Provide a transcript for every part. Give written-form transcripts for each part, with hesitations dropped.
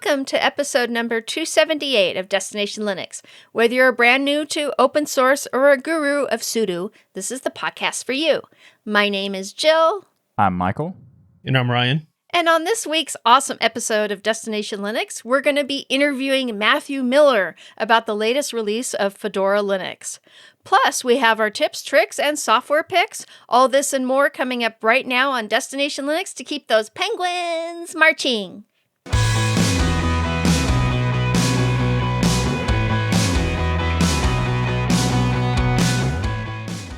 Welcome to episode number 278 of Destination Linux. Whether you're brand new to open source or a guru of sudo, this is the podcast for you. My name is Jill. I'm Michael. And I'm Ryan. And on this week's awesome episode of Destination Linux, we're going to be interviewing Mathew Miller about the latest release of Fedora Linux. Plus, we have our tips, tricks, and software picks. All this and more coming up right now on Destination Linux to keep those penguins marching.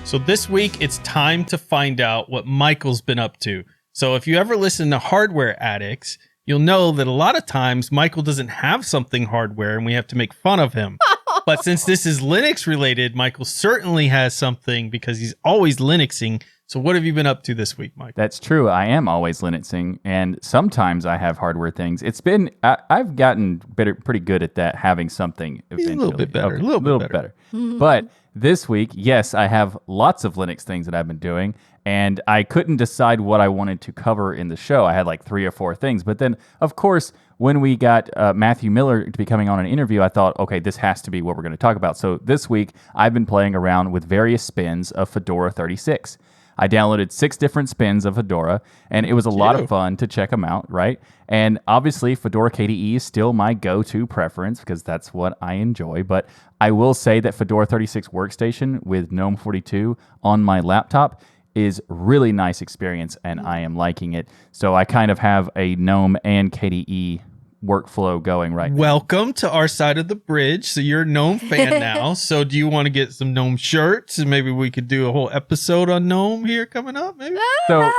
So this week, it's time to find out what Michael's been up to. So if you ever listen to Hardware Addicts, you'll know that a lot of times Michael doesn't have something hardware and we have to make fun of him. But since this is Linux related, Michael certainly has something because he's always Linuxing. So what have you been up to this week, Michael? That's true. I am always Linuxing, and sometimes I have hardware things. It's been I've gotten pretty good at that, having something eventually. A little bit better. Okay, a little bit better. But this week, yes, I have lots of Linux things that I've been doing, and I couldn't decide what I wanted to cover in the show. I had like 3 or 4 things, but then, of course, when we got Mathew Miller to be coming on an interview, I thought, okay, this has to be what we're going to talk about. So this week, I've been playing around with various spins of Fedora 36. I downloaded 6 different spins of Fedora, and it was a lot of fun to check them out, right? And obviously, Fedora KDE is still my go-to preference because that's what I enjoy. But I will say that Fedora 36 Workstation with GNOME 42 on my laptop is really nice experience, and I am liking it. So I kind of have a GNOME and KDE workflow going right now. Welcome to our side of the bridge. So you're a GNOME fan now. So do you want to get some GNOME shirts? And maybe we could do a whole episode on GNOME here coming up, maybe? So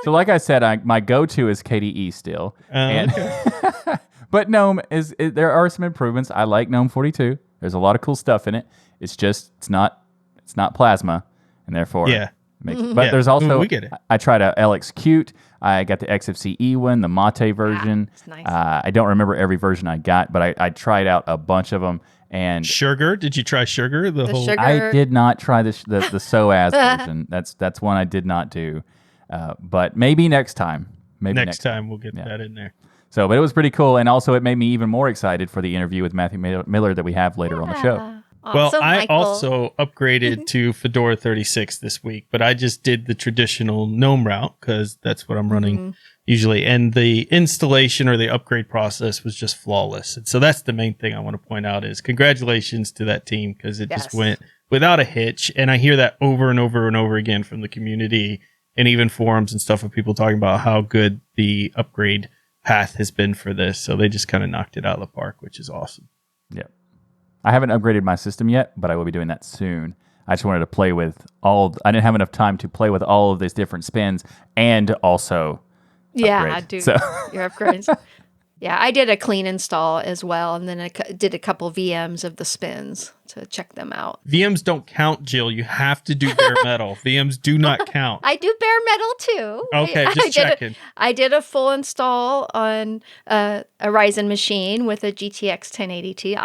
like I said, my go-to is KDE still. Okay. But GNOME there are some improvements. I like GNOME 42. There's a lot of cool stuff in it. It's just it's not Plasma, and therefore but there's also we get it. I tried a LXQt. I got the XFCE one, the Mate version. It's nice. I don't remember every version I got, but I tried out a bunch of them. And Sugar? Did you try Sugar? The whole. Sugar. I did not try the SOAS version. That's one I did not do. But maybe next time. Next time we'll get that in there. So, but it was pretty cool, and also it made me even more excited for the interview with Mathew Miller that we have later on the show. Well, I also upgraded to Fedora 36 this week, but I just did the traditional GNOME route because that's what I'm running usually. And the installation or the upgrade process was just flawless. And so that's the main thing I want to point out is congratulations to that team because it just went without a hitch. And I hear that over and over and over again from the community and even forums and stuff of people talking about how good the upgrade path has been for this. So they just kind of knocked it out of the park, which is awesome. Yeah. I haven't upgraded my system yet, but I will be doing that soon. I just wanted to play with I didn't have enough time to play with all of these different spins and also upgrade. Do your upgrades. Yeah, I did a clean install as well, and then I did a couple VMs of the spins to check them out. VMs don't count, Jill. You have to do bare metal. VMs do not count. I do bare metal too. Okay, just checking. I did a full install on a Ryzen machine with a GTX 1080 Ti,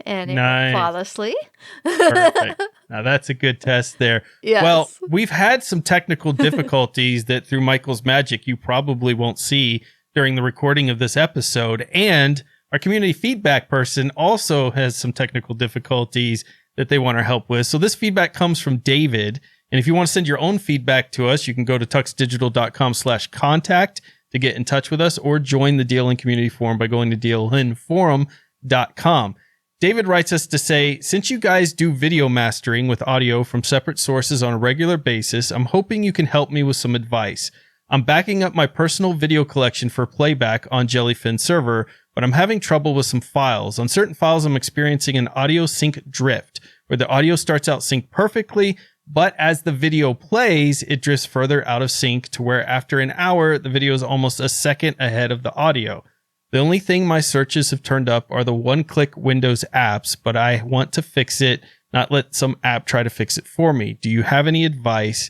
and it went flawlessly. Perfect. Now that's a good test there. Yes. Well, we've had some technical difficulties that through Michael's magic you probably won't see during the recording of this episode. And our community feedback person also has some technical difficulties that they want our help with. So this feedback comes from David. And if you want to send your own feedback to us, you can go to tuxdigital.com/contact to get in touch with us or join the DLN community forum by going to dlnforum.com. David writes us to say, since you guys do video mastering with audio from separate sources on a regular basis, I'm hoping you can help me with some advice. I'm backing up my personal video collection for playback on Jellyfin server, but I'm having trouble with some files. On certain files, I'm experiencing an audio sync drift, where the audio starts out synced perfectly, but as the video plays, it drifts further out of sync to where after an hour, the video is almost a second ahead of the audio. The only thing my searches have turned up are the one-click Windows apps, but I want to fix it, not let some app try to fix it for me. Do you have any advice?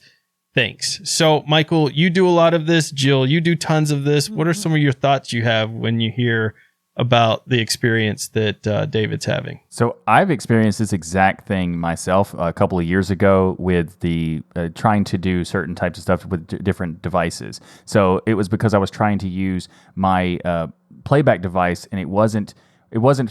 Thanks. So, Michael, you do a lot of this. Jill, you do tons of this. What are some of your thoughts you have when you hear about the experience that David's having. So I've experienced this exact thing myself a couple of years ago with the trying to do certain types of stuff with different devices. So it was because I was trying to use my playback device and it wasn't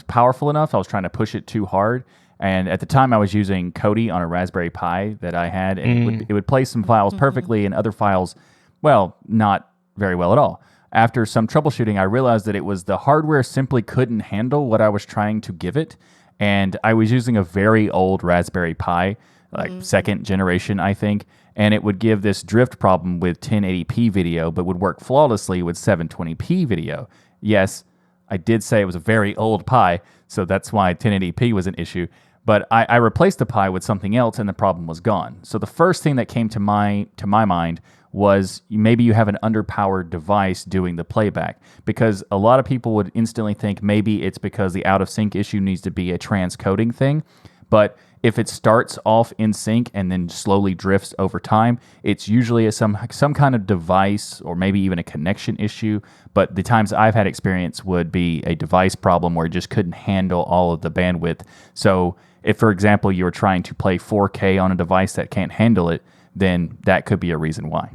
powerful enough. I was trying to push it too hard. And at the time I was using Kodi on a Raspberry Pi that I had, and it would play some files perfectly and other files, well, not very well at all. After some troubleshooting, I realized that it was the hardware simply couldn't handle what I was trying to give it. And I was using a very old Raspberry Pi, like second generation, I think. And it would give this drift problem with 1080p video, but would work flawlessly with 720p video. Yes, I did say it was a very old Pi, so that's why 1080p was an issue. But I replaced the Pi with something else, and the problem was gone. So the first thing that came to my mind was maybe you have an underpowered device doing the playback, because a lot of people would instantly think maybe it's because the out of sync issue needs to be a transcoding thing. But if it starts off in sync and then slowly drifts over time, it's usually some kind of device or maybe even a connection issue. But the times I've had experience would be a device problem where it just couldn't handle all of the bandwidth. So if, for example, you're trying to play 4K on a device that can't handle it, then that could be a reason why.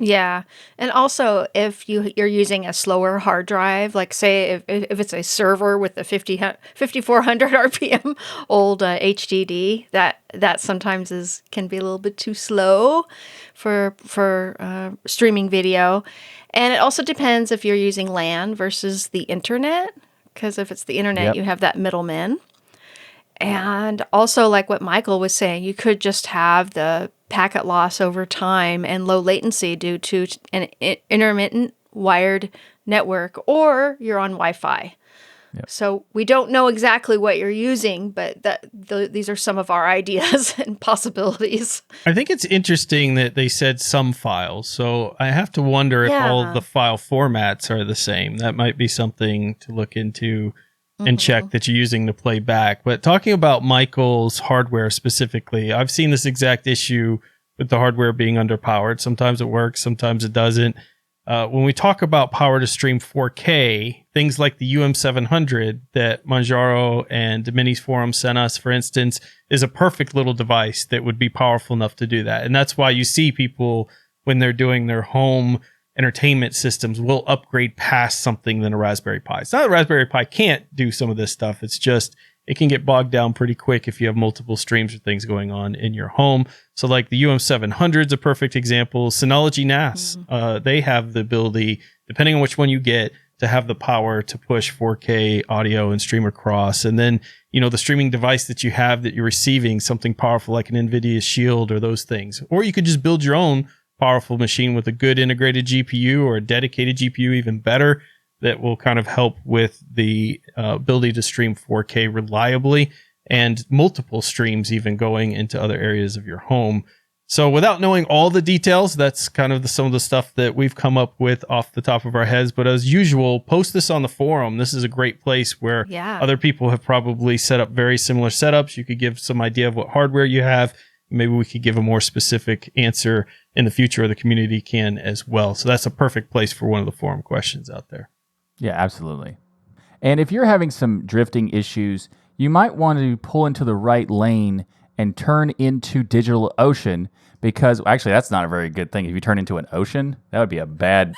Yeah. And also, if you're using a slower hard drive, like say if it's a server with the 5400 RPM old HDD, that sometimes can be a little bit too slow for streaming video. And it also depends if you're using LAN versus the internet, because if it's the internet, you have that middleman. And also, like what Michael was saying, you could just have the packet loss over time and low latency due to an intermittent wired network, or you're on Wi-Fi. Yep. So we don't know exactly what you're using, but these are some of our ideas and possibilities. I think it's interesting that they said some files. So I have to wonder if all the file formats are the same. That might be something to look into and check that you're using to play back. But talking about Michael's hardware specifically, I've seen this exact issue with the hardware being underpowered. Sometimes it works, sometimes it doesn't. When we talk about power to stream 4K, things like the UM700 that Manjaro and Domini's forum sent us, for instance, is a perfect little device that would be powerful enough to do that. And that's why you see people, when they're doing their home entertainment systems, will upgrade past something than a Raspberry Pi. It's not that a Raspberry Pi can't do some of this stuff. It's just it can get bogged down pretty quick if you have multiple streams or things going on in your home. So like the UM700 is a perfect example. Synology NAS, they have the ability, depending on which one you get, to have the power to push 4K audio and stream across. And then, you know, the streaming device that you have that you're receiving, something powerful like an Nvidia Shield or those things. Or you could just build your own powerful machine with a good integrated GPU or a dedicated GPU, even better, that will kind of help with the ability to stream 4K reliably and multiple streams even going into other areas of your home. So without knowing all the details, that's kind of some of the stuff that we've come up with off the top of our heads. But as usual, post this on the forum. This is a great place where other people have probably set up very similar setups. You could give some idea of what hardware you have. Maybe we could give a more specific answer in the future, or the community can as well. So that's a perfect place for one of the forum questions out there. Yeah, absolutely. And if you're having some drifting issues, you might want to pull into the right lane and turn into DigitalOcean, because actually that's not a very good thing. If you turn into an ocean, that would be a bad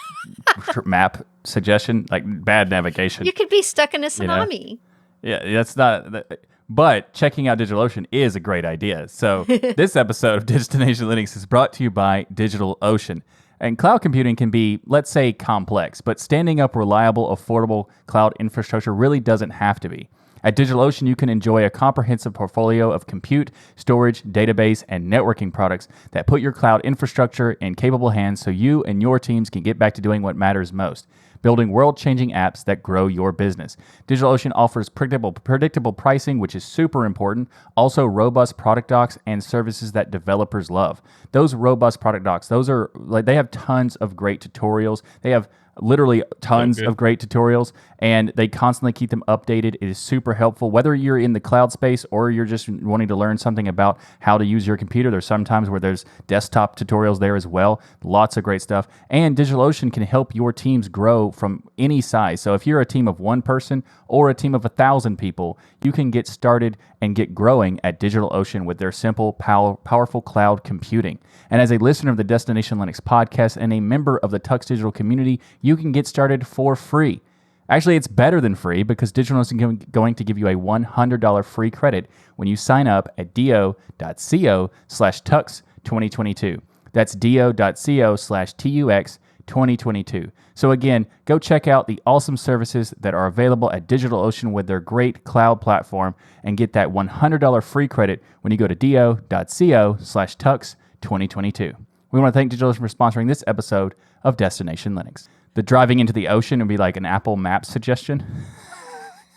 map suggestion, like bad navigation. You could be stuck in a tsunami. Yeah, that's not... But checking out DigitalOcean is a great idea. So this episode of Destination Linux is brought to you by DigitalOcean. And cloud computing can be, let's say, complex, but standing up reliable, affordable cloud infrastructure really doesn't have to be. At DigitalOcean, you can enjoy a comprehensive portfolio of compute, storage, database, and networking products that put your cloud infrastructure in capable hands so you and your teams can get back to doing what matters most: building world-changing apps that grow your business. DigitalOcean offers predictable pricing, which is super important. Also, robust product docs and services that developers love. Those robust product docs, they have tons of great tutorials. They have literally tons good. of great tutorials, and they constantly keep them updated. It is super helpful, whether you're in the cloud space or you're just wanting to learn something about how to use your computer. There's sometimes where there's desktop tutorials there as well. Lots of great stuff. And DigitalOcean can help your teams grow from any size. So if you're a team of one person or a team of 1,000 people, you can get started and get growing at DigitalOcean with their simple, powerful cloud computing. And as a listener of the Destination Linux podcast and a member of the Tux Digital community, you can get started for free. Actually, it's better than free because DigitalOcean is going to give you a $100 free credit when you sign up at do.co/tux2022. That's do.co/tux2022. So again, go check out the awesome services that are available at DigitalOcean with their great cloud platform and get that $100 free credit when you go to do.co/tux2022. We want to thank DigitalOcean for sponsoring this episode of Destination Linux. The driving into the ocean would be like an Apple Maps suggestion.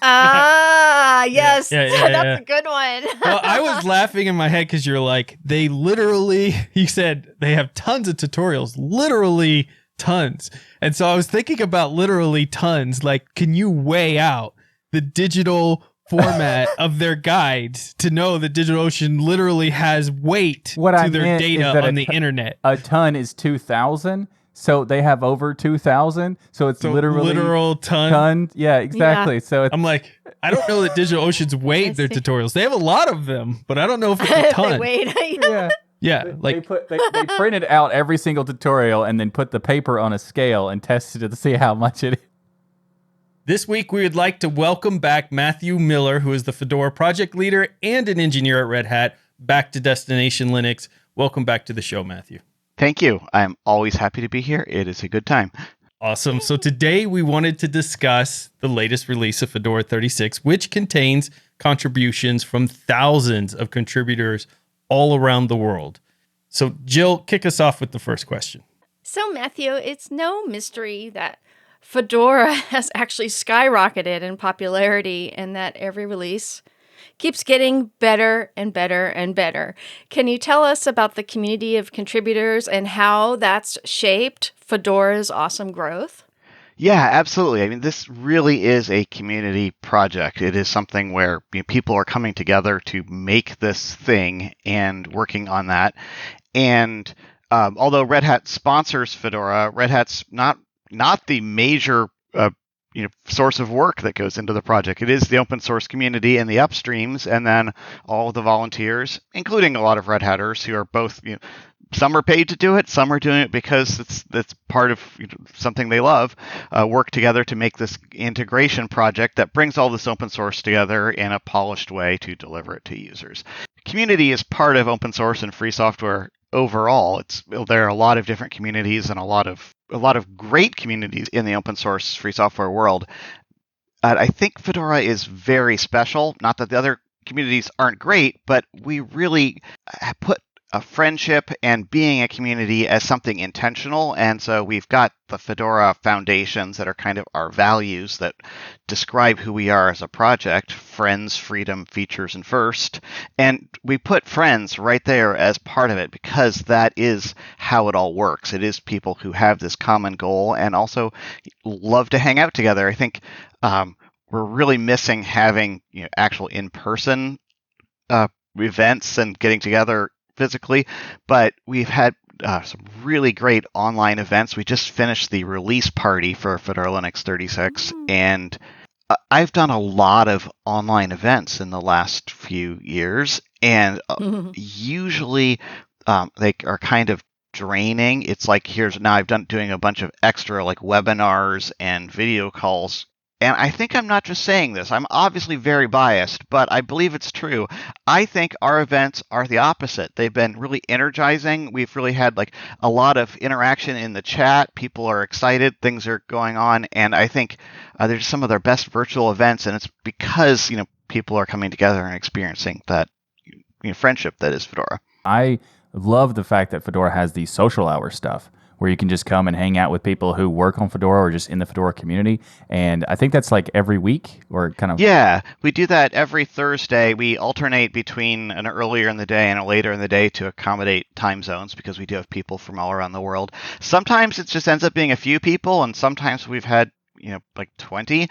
Yes. That's a good one. Well, I was laughing in my head because you're like, you said they have tons of tutorials, literally tons. And so I was thinking about literally tons. Like, can you weigh out the digital format of their guides to know that DigitalOcean literally has weight to their data on the internet? A ton is 2,000. So they have over 2,000. So it's literally literal ton. Yeah, exactly. Yeah. So I'm like, I don't know that DigitalOcean's weighed their tutorials. They have a lot of them, but I don't know if it's a ton. Yeah, like they printed out every single tutorial and then put the paper on a scale and tested it to see how much it is. This week, we would like to welcome back Mathew Miller, who is the Fedora project leader and an engineer at Red Hat, back to Destination Linux. Welcome back to the show, Mathew. Thank you. I'm always happy to be here. It is a good time. Awesome. So today we wanted to discuss the latest release of Fedora 36, which contains contributions from thousands of contributors all around the world. So Jill, kick us off with the first question. So Matthew, it's no mystery that Fedora has actually skyrocketed in popularity and that every release keeps getting better and better and better. Can you tell us about the community of contributors and how that's shaped Fedora's awesome growth? Yeah, absolutely. I mean, this really is a community project. It is something where people are coming together to make this thing and working on that. And although Red Hat sponsors Fedora, Red Hat's not the major source of work that goes into the project. It is the open source community and the upstreams, and then all of the volunteers, including a lot of Red Hatters who are both, some are paid to do it, some are doing it because it's part of something they love, work together to make this integration project that brings all this open source together in a polished way to deliver it to users. Community is part of open source and free software overall. There are a lot of different communities and a lot of great communities in the open source free software world. I think Fedora is very special. Not that the other communities aren't great, but we really put a friendship and being a community as something intentional. And so we've got the Fedora foundations that are kind of our values that describe who we are as a project: friends, freedom, features, and first. And we put friends right there as part of it because that is how it all works. It is people who have this common goal and also love to hang out together. I think we're really missing having actual in-person events and getting together physically, but we've had some really great online events. We just finished the release party for Fedora Linux 36, and I've done a lot of online events in the last few years, and usually they are kind of draining. It's like I've doing a bunch of extra like webinars and video calls. And I think I'm not just saying this. I'm obviously very biased, but I believe it's true. I think our events are the opposite. They've been really energizing. We've really had like a lot of interaction in the chat. People are excited. Things are going on. And I think they're some of their best virtual events. And it's because, people are coming together and experiencing that friendship that is Fedora. I love the fact that Fedora has the social hour stuff, where you can just come and hang out with people who work on Fedora or just in the Fedora community. And I think that's like every week or kind of. Yeah, we do that every Thursday. We alternate between an earlier in the day and a later in the day to accommodate time zones because we do have people from all around the world. Sometimes it just ends up being a few people, and sometimes we've had, like 20.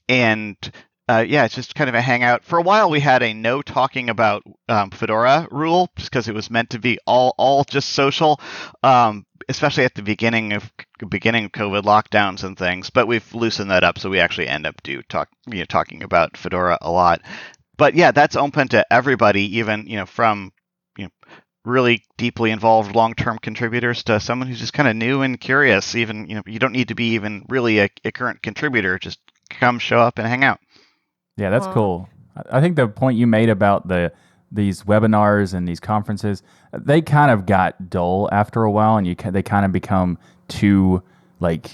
And yeah, it's just kind of a hangout. For a while, we had a no talking about Fedora rule just because it was meant to be all just social, especially at the beginning of COVID lockdowns and things. But we've loosened that up, so we actually end up talking about Fedora a lot. But yeah, that's open to everybody, even from really deeply involved long-term contributors to someone who's just kind of new and curious. Even you don't need to be even really a current contributor. Just come show up and hang out. Yeah, that's cool. I think the point you made about these webinars and these conferences, they kind of got dull after a while, and they kind of become too, like,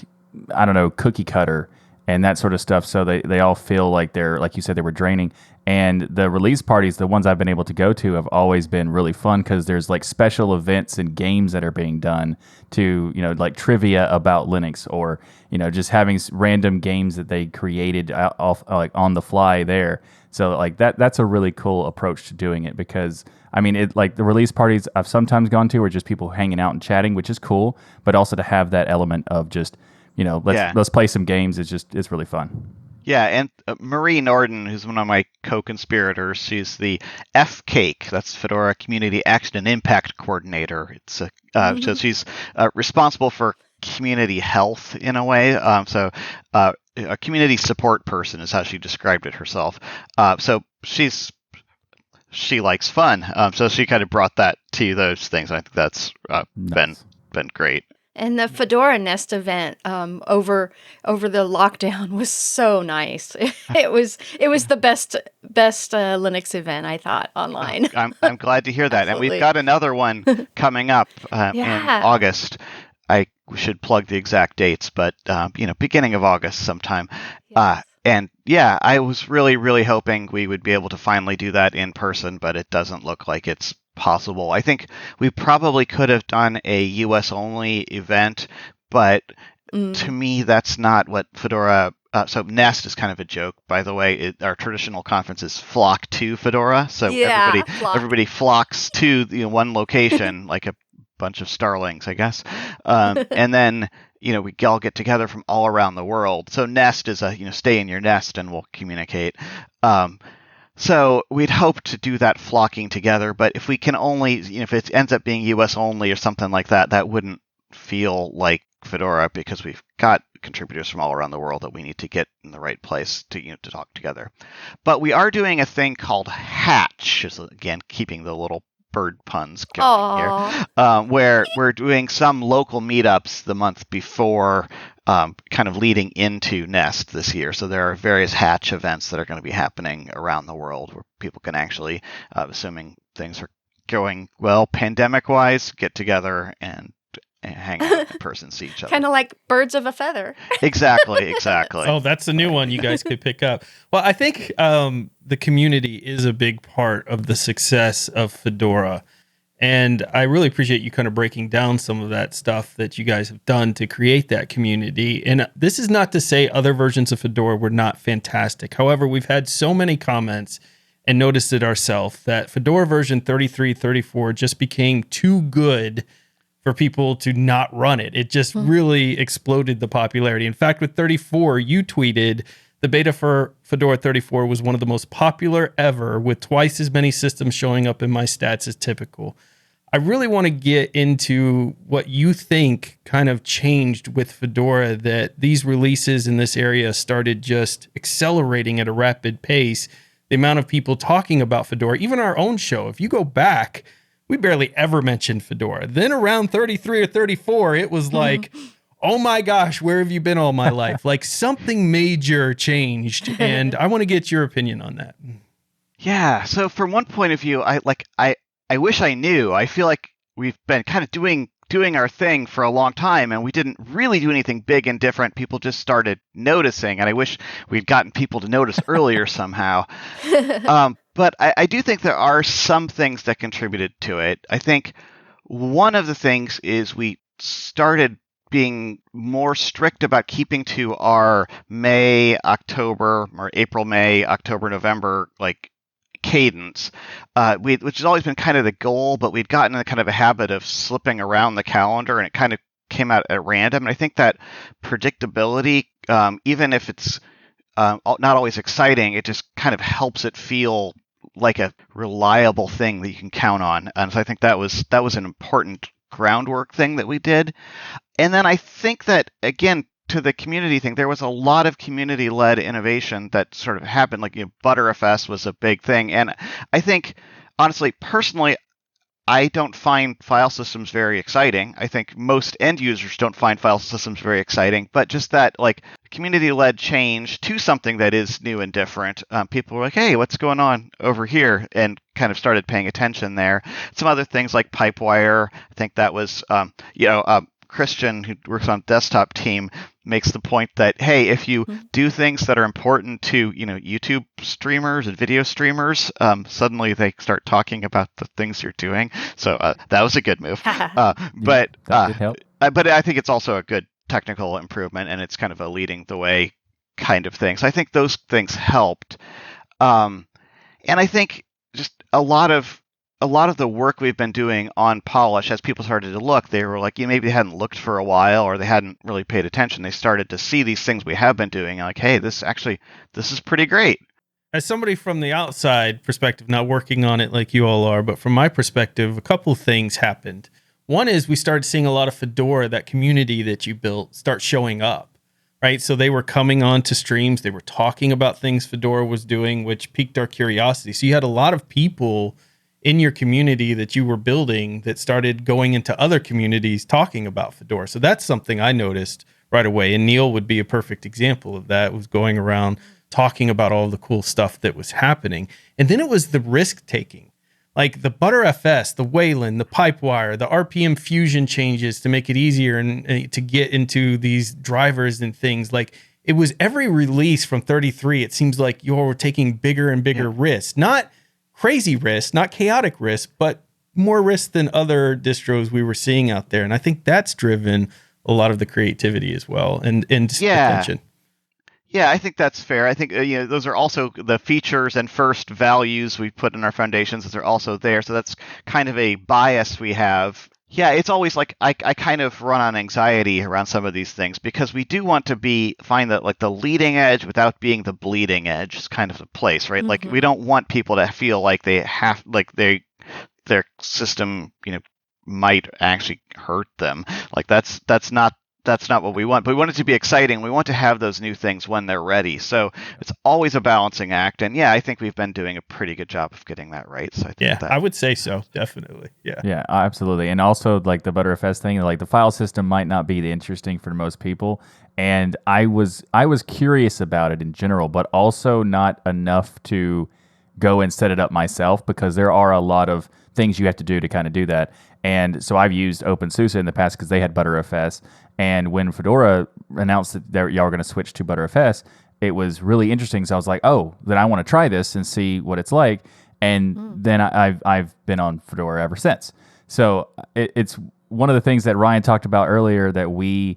I don't know, cookie cutter and that sort of stuff. So they all feel like they're, like you said, they were draining. And the release parties, the ones I've been able to go to, have always been really fun because there's like special events and games that are being done to, like trivia about Linux, or, just having random games that they created like on the fly there. So like that's a really cool approach to doing it, because I mean, it, like the release parties I've sometimes gone to are just people hanging out and chatting, which is cool, but also to have that element of just, let's play some games. It's really fun. Yeah, and Marie Norden, who's one of my co-conspirators, she's the FCAKE, that's Fedora Community Action and Impact Coordinator. It's so she's responsible for community health in a way. So a community support person is how she described it herself. So she likes fun. So she kind of brought that to those things. I think that's Nice. been great. And the Fedora Nest event over the lockdown was so nice. It was the best Linux event, I thought, online. I'm glad to hear that. And we've got another one coming up in August. I should plug the exact dates, but beginning of August sometime. Yes. And yeah, I was really, really hoping we would be able to finally do that in person, but it doesn't look like it's possible. I think we probably could have done a US only event, but to me, that's not what Fedora. So Nest is kind of a joke, by the way. Our traditional conferences flock to Fedora, so everybody flocks to one location, like a bunch of starlings, I guess. And then we all get together from all around the world. So Nest is a stay in your nest and we'll communicate. So we'd hope to do that flocking together, but if we can only, if it ends up being US only or something like that, that wouldn't feel like Fedora, because we've got contributors from all around the world that we need to get in the right place to talk together. But we are doing a thing called Hatch, again keeping the little bird puns going here, where we're doing some local meetups the month before, kind of leading into Nest this year. So there are various Hatch events that are going to be happening around the world where people can actually, assuming things are going well pandemic-wise, get together and hang out in person, see each other. Kind of like birds of a feather. Exactly. Oh, that's a new one you guys could pick up. Well, I think the community is a big part of the success of Fedora. And I really appreciate you kind of breaking down some of that stuff that you guys have done to create that community. And this is not to say other versions of Fedora were not fantastic. However, we've had so many comments and noticed it ourselves that Fedora version 33, 34 just became too good for people to not run it. It just really exploded the popularity. In fact, with 34, you tweeted, the beta for Fedora 34 was one of the most popular ever, with twice as many systems showing up in my stats as typical. I really want to get into what you think kind of changed with Fedora, that these releases in this area started just accelerating at a rapid pace. The amount of people talking about Fedora, even our own show, if you go back, we barely ever mentioned Fedora. Then around 33 or 34, it was like, oh my gosh, where have you been all my life? Like something major changed, and I want to get your opinion on that. Yeah. So from one point of view, I wish I knew. I feel like we've been kind of doing our thing for a long time, and we didn't really do anything big and different. People just started noticing, and I wish we'd gotten people to notice earlier somehow. But I do think there are some things that contributed to it. I think one of the things is we started being more strict about keeping to our May, October, or April, May, October, November, like cadence, which has always been kind of the goal, but we'd gotten in kind of a habit of slipping around the calendar, and it kind of came out at random. And I think that predictability, even if it's not always exciting, it just kind of helps it feel like a reliable thing that you can count on. And so I think that was an important groundwork thing that we did. And then I think that, again, to the community thing, there was a lot of community-led innovation that sort of happened. Like, Btrfs was a big thing. And I think, honestly, personally, I don't find file systems very exciting. I think most end users don't find file systems very exciting, but just that, like, community-led change to something that is new and different. People were like, hey, what's going on over here? And kind of started paying attention there. Some other things like Pipewire, I think that was, Christian, who works on desktop team, makes the point that, hey, if you do things that are important to, YouTube streamers and video streamers, suddenly they start talking about the things you're doing. So that was a good move. But I think it's also a good technical improvement, and it's kind of a leading the way kind of thing. So I think those things helped. And I think just a lot of the work we've been doing on Polish, as people started to look, they were like, maybe they hadn't looked for a while, or they hadn't really paid attention. They started to see these things we have been doing, and like, hey, this is pretty great. As somebody from the outside perspective, not working on it like you all are, but from my perspective, a couple of things happened. One is we started seeing a lot of Fedora, that community that you built, start showing up, right? So they were coming on to streams. They were talking about things Fedora was doing, which piqued our curiosity. So you had a lot of people in your community that you were building that started going into other communities talking about Fedora. So that's something I noticed right away. And Neil would be a perfect example of that. It was going around talking about all the cool stuff that was happening. And then it was the risk taking, like the Btrfs, the Wayland, the Pipewire, the RPM fusion changes to make it easier and to get into these drivers and things. Like, it was every release from 33. It seems like you all were taking bigger and bigger risks, not crazy risks, not chaotic risks, but more risks than other distros we were seeing out there. And I think that's driven a lot of the creativity as well, and attention. Yeah, I think that's fair. I think those are also the features and first values we put in our foundations. Those are also there. So that's kind of a bias we have. Yeah, it's always like I kind of run on anxiety around some of these things, because we do want to find that, like, the leading edge without being the bleeding edge is kind of the place, right? Like, we don't want people to feel like they have, like, their system, might actually hurt them. Like, that's not what we want. But we want it to be exciting. We want to have those new things when they're ready. So it's always a balancing act. And yeah, I think we've been doing a pretty good job of getting that right. So I think I would say so. Definitely. Yeah. Yeah, absolutely. And also, like, the Btrfs thing, like, the file system might not be interesting for most people. And I was curious about it in general, but also not enough to go and set it up myself, because there are a lot of things you have to do to kind of do that. And so I've used OpenSUSE in the past because they had Btrfs. And when Fedora announced that y'all were going to switch to Btrfs, it was really interesting. So I was like, oh, then I want to try this and see what it's like. And then I've been on Fedora ever since. So it's one of the things that Ryan talked about earlier, that we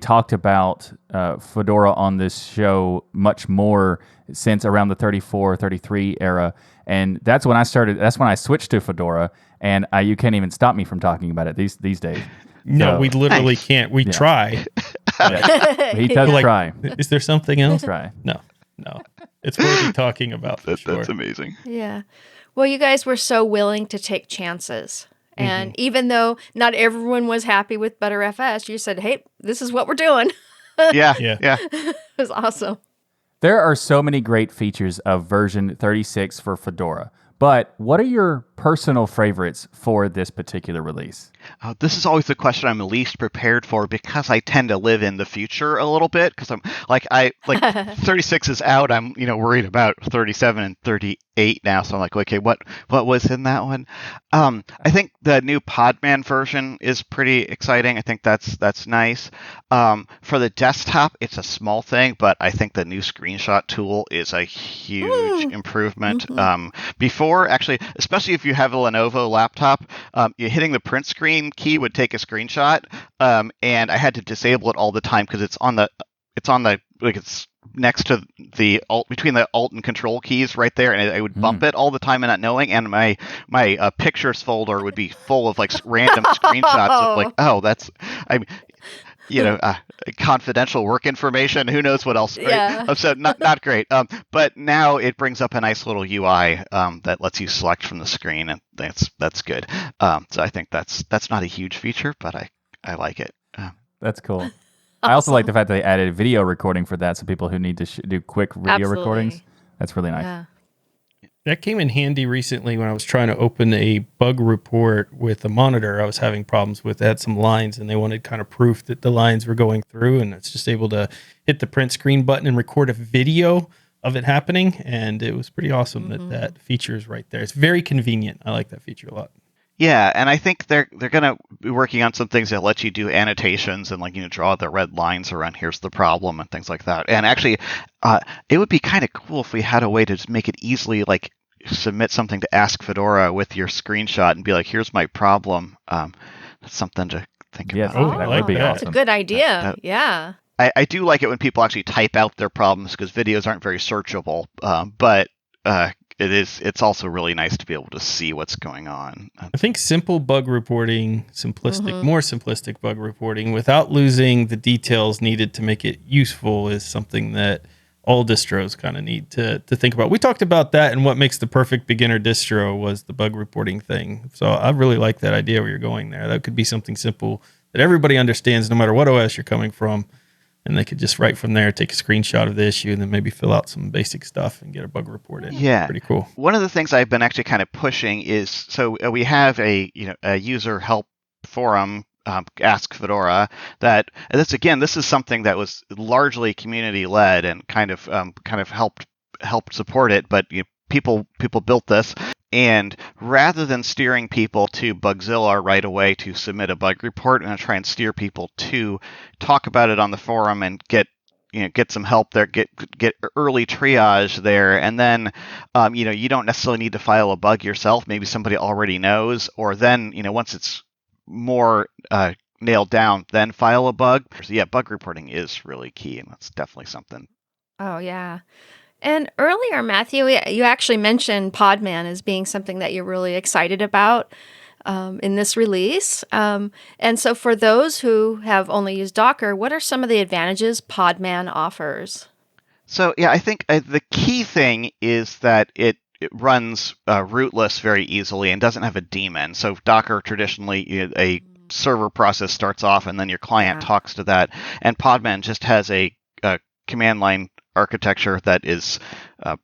talked about Fedora on this show much more since around the 34, 33 era. And that's when I switched to Fedora, and you can't even stop me from talking about it these days. No, so, we literally can't. We try. He does try. Is there something else? Try. No. It's worth talking about. That's amazing. Yeah. Well, you guys were so willing to take chances. And even though not everyone was happy with Btrfs, you said, hey, this is what we're doing. Yeah. It was awesome. There are so many great features of version 36 for Fedora. But what are your personal favorites for this particular release? This is always the question I'm least prepared for, because I tend to live in the future a little bit. Because I'm like 36 is out. I'm worried about 37 and 38 now. So I'm like, okay, what was in that one? I think the new Podman version is pretty exciting. I think that's nice. For the desktop, it's a small thing, but I think the new screenshot tool is a huge improvement. Before, actually, especially if you have a Lenovo laptop, you're hitting the print screen key would take a screenshot, and I had to disable it all the time because it's next to the alt, between the alt and control keys right there, and I would bump it all the time and not knowing, and my pictures folder would be full of like random screenshots of like, oh, that's confidential work information. Who knows what else? Right? Yeah. So not great. But now it brings up a nice little UI that lets you select from the screen, and that's good. So I think that's not a huge feature, but I like it. That's cool. I also like the fact that they added video recording for that, so people who need to do quick video recordings. That's really nice. Yeah. That came in handy recently when I was trying to open a bug report with a monitor I was having problems with. It had some lines, and they wanted kind of proof that the lines were going through, and it's just able to hit the print screen button and record a video of it happening, and it was pretty awesome that feature is right there. It's very convenient. I like that feature a lot. Yeah, and I think they're gonna be working on some things that let you do annotations and draw the red lines around here's the problem and things like that. And actually, it would be kind of cool if we had a way to just make it easily submit something to Ask Fedora with your screenshot and be like, here's my problem. That's something to think about. Oh, that would be That's awesome. a good idea. Yeah. I do like it when people actually type out their problems because videos aren't very searchable, but it's also really nice to be able to see what's going on. I think simple bug reporting, more simplistic bug reporting without losing the details needed to make it useful is something that all distros kind of need to think about. We talked about that, and what makes the perfect beginner distro was the bug reporting thing. So I really like that idea where you're going there. That could be something simple that everybody understands no matter what OS you're coming from. And they could just right from there take a screenshot of the issue and then maybe fill out some basic stuff and get a bug report in. Yeah, pretty cool. One of the things I've been actually kind of pushing is we have a user help forum, Ask Fedora. This is something that was largely community led and kind of helped support it, but people built this. And rather than steering people to Bugzilla right away to submit a bug report, I'm going to try and steer people to talk about it on the forum and get some help there, get early triage there, and then you don't necessarily need to file a bug yourself. Maybe somebody already knows, or then once it's more nailed down, then file a bug. So yeah, bug reporting is really key, and that's definitely something. Oh, yeah. And earlier, Matthew, you actually mentioned Podman as being something that you're really excited about in this release. And so for those who have only used Docker, what are some of the advantages Podman offers? So yeah, I think the key thing is that it runs rootless very easily and doesn't have a daemon. So Docker traditionally, a server process starts off and then your client talks to that. And Podman just has a command line architecture that is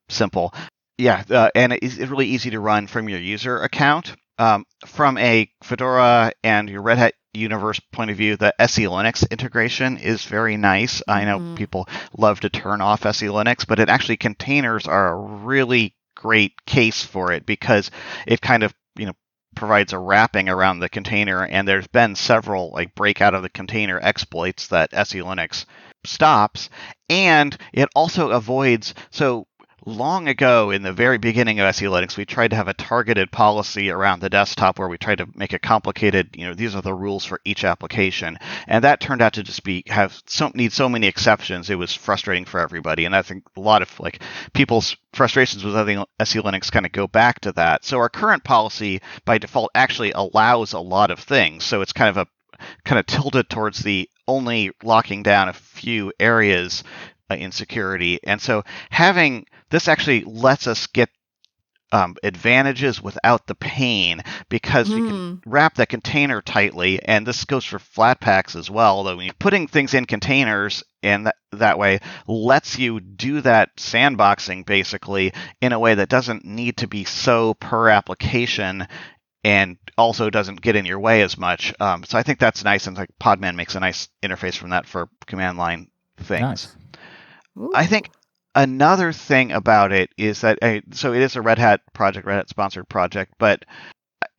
simple. Yeah, and it's really easy to run from your user account. From a Fedora and your Red Hat universe point of view, the SE Linux integration is very nice. I know people love to turn off SE Linux, but actually containers are a really great case for it because it kind of provides a wrapping around the container, and there's been several break out of the container exploits that SE Linux stops, and it also avoids. So long ago, in the very beginning of SE Linux, we tried to have a targeted policy around the desktop where we tried to make a complicated, these are the rules for each application, and that turned out to just need so many exceptions. It was frustrating for everybody, and I think a lot of people's frustrations with SE Linux kind of go back to that. So our current policy by default actually allows a lot of things. So it's kind of tilted towards the only locking down a few areas in security. And so having this actually lets us get advantages without the pain because we can wrap the container tightly. And this goes for Flatpaks as well, although when you're putting things in containers, and that way lets you do that sandboxing basically in a way that doesn't need to be so per application and also doesn't get in your way as much. So I think that's nice, and Podman makes a nice interface from that for command line things. Nice. I think another thing about it is that so it is a Red Hat project, Red Hat sponsored project, but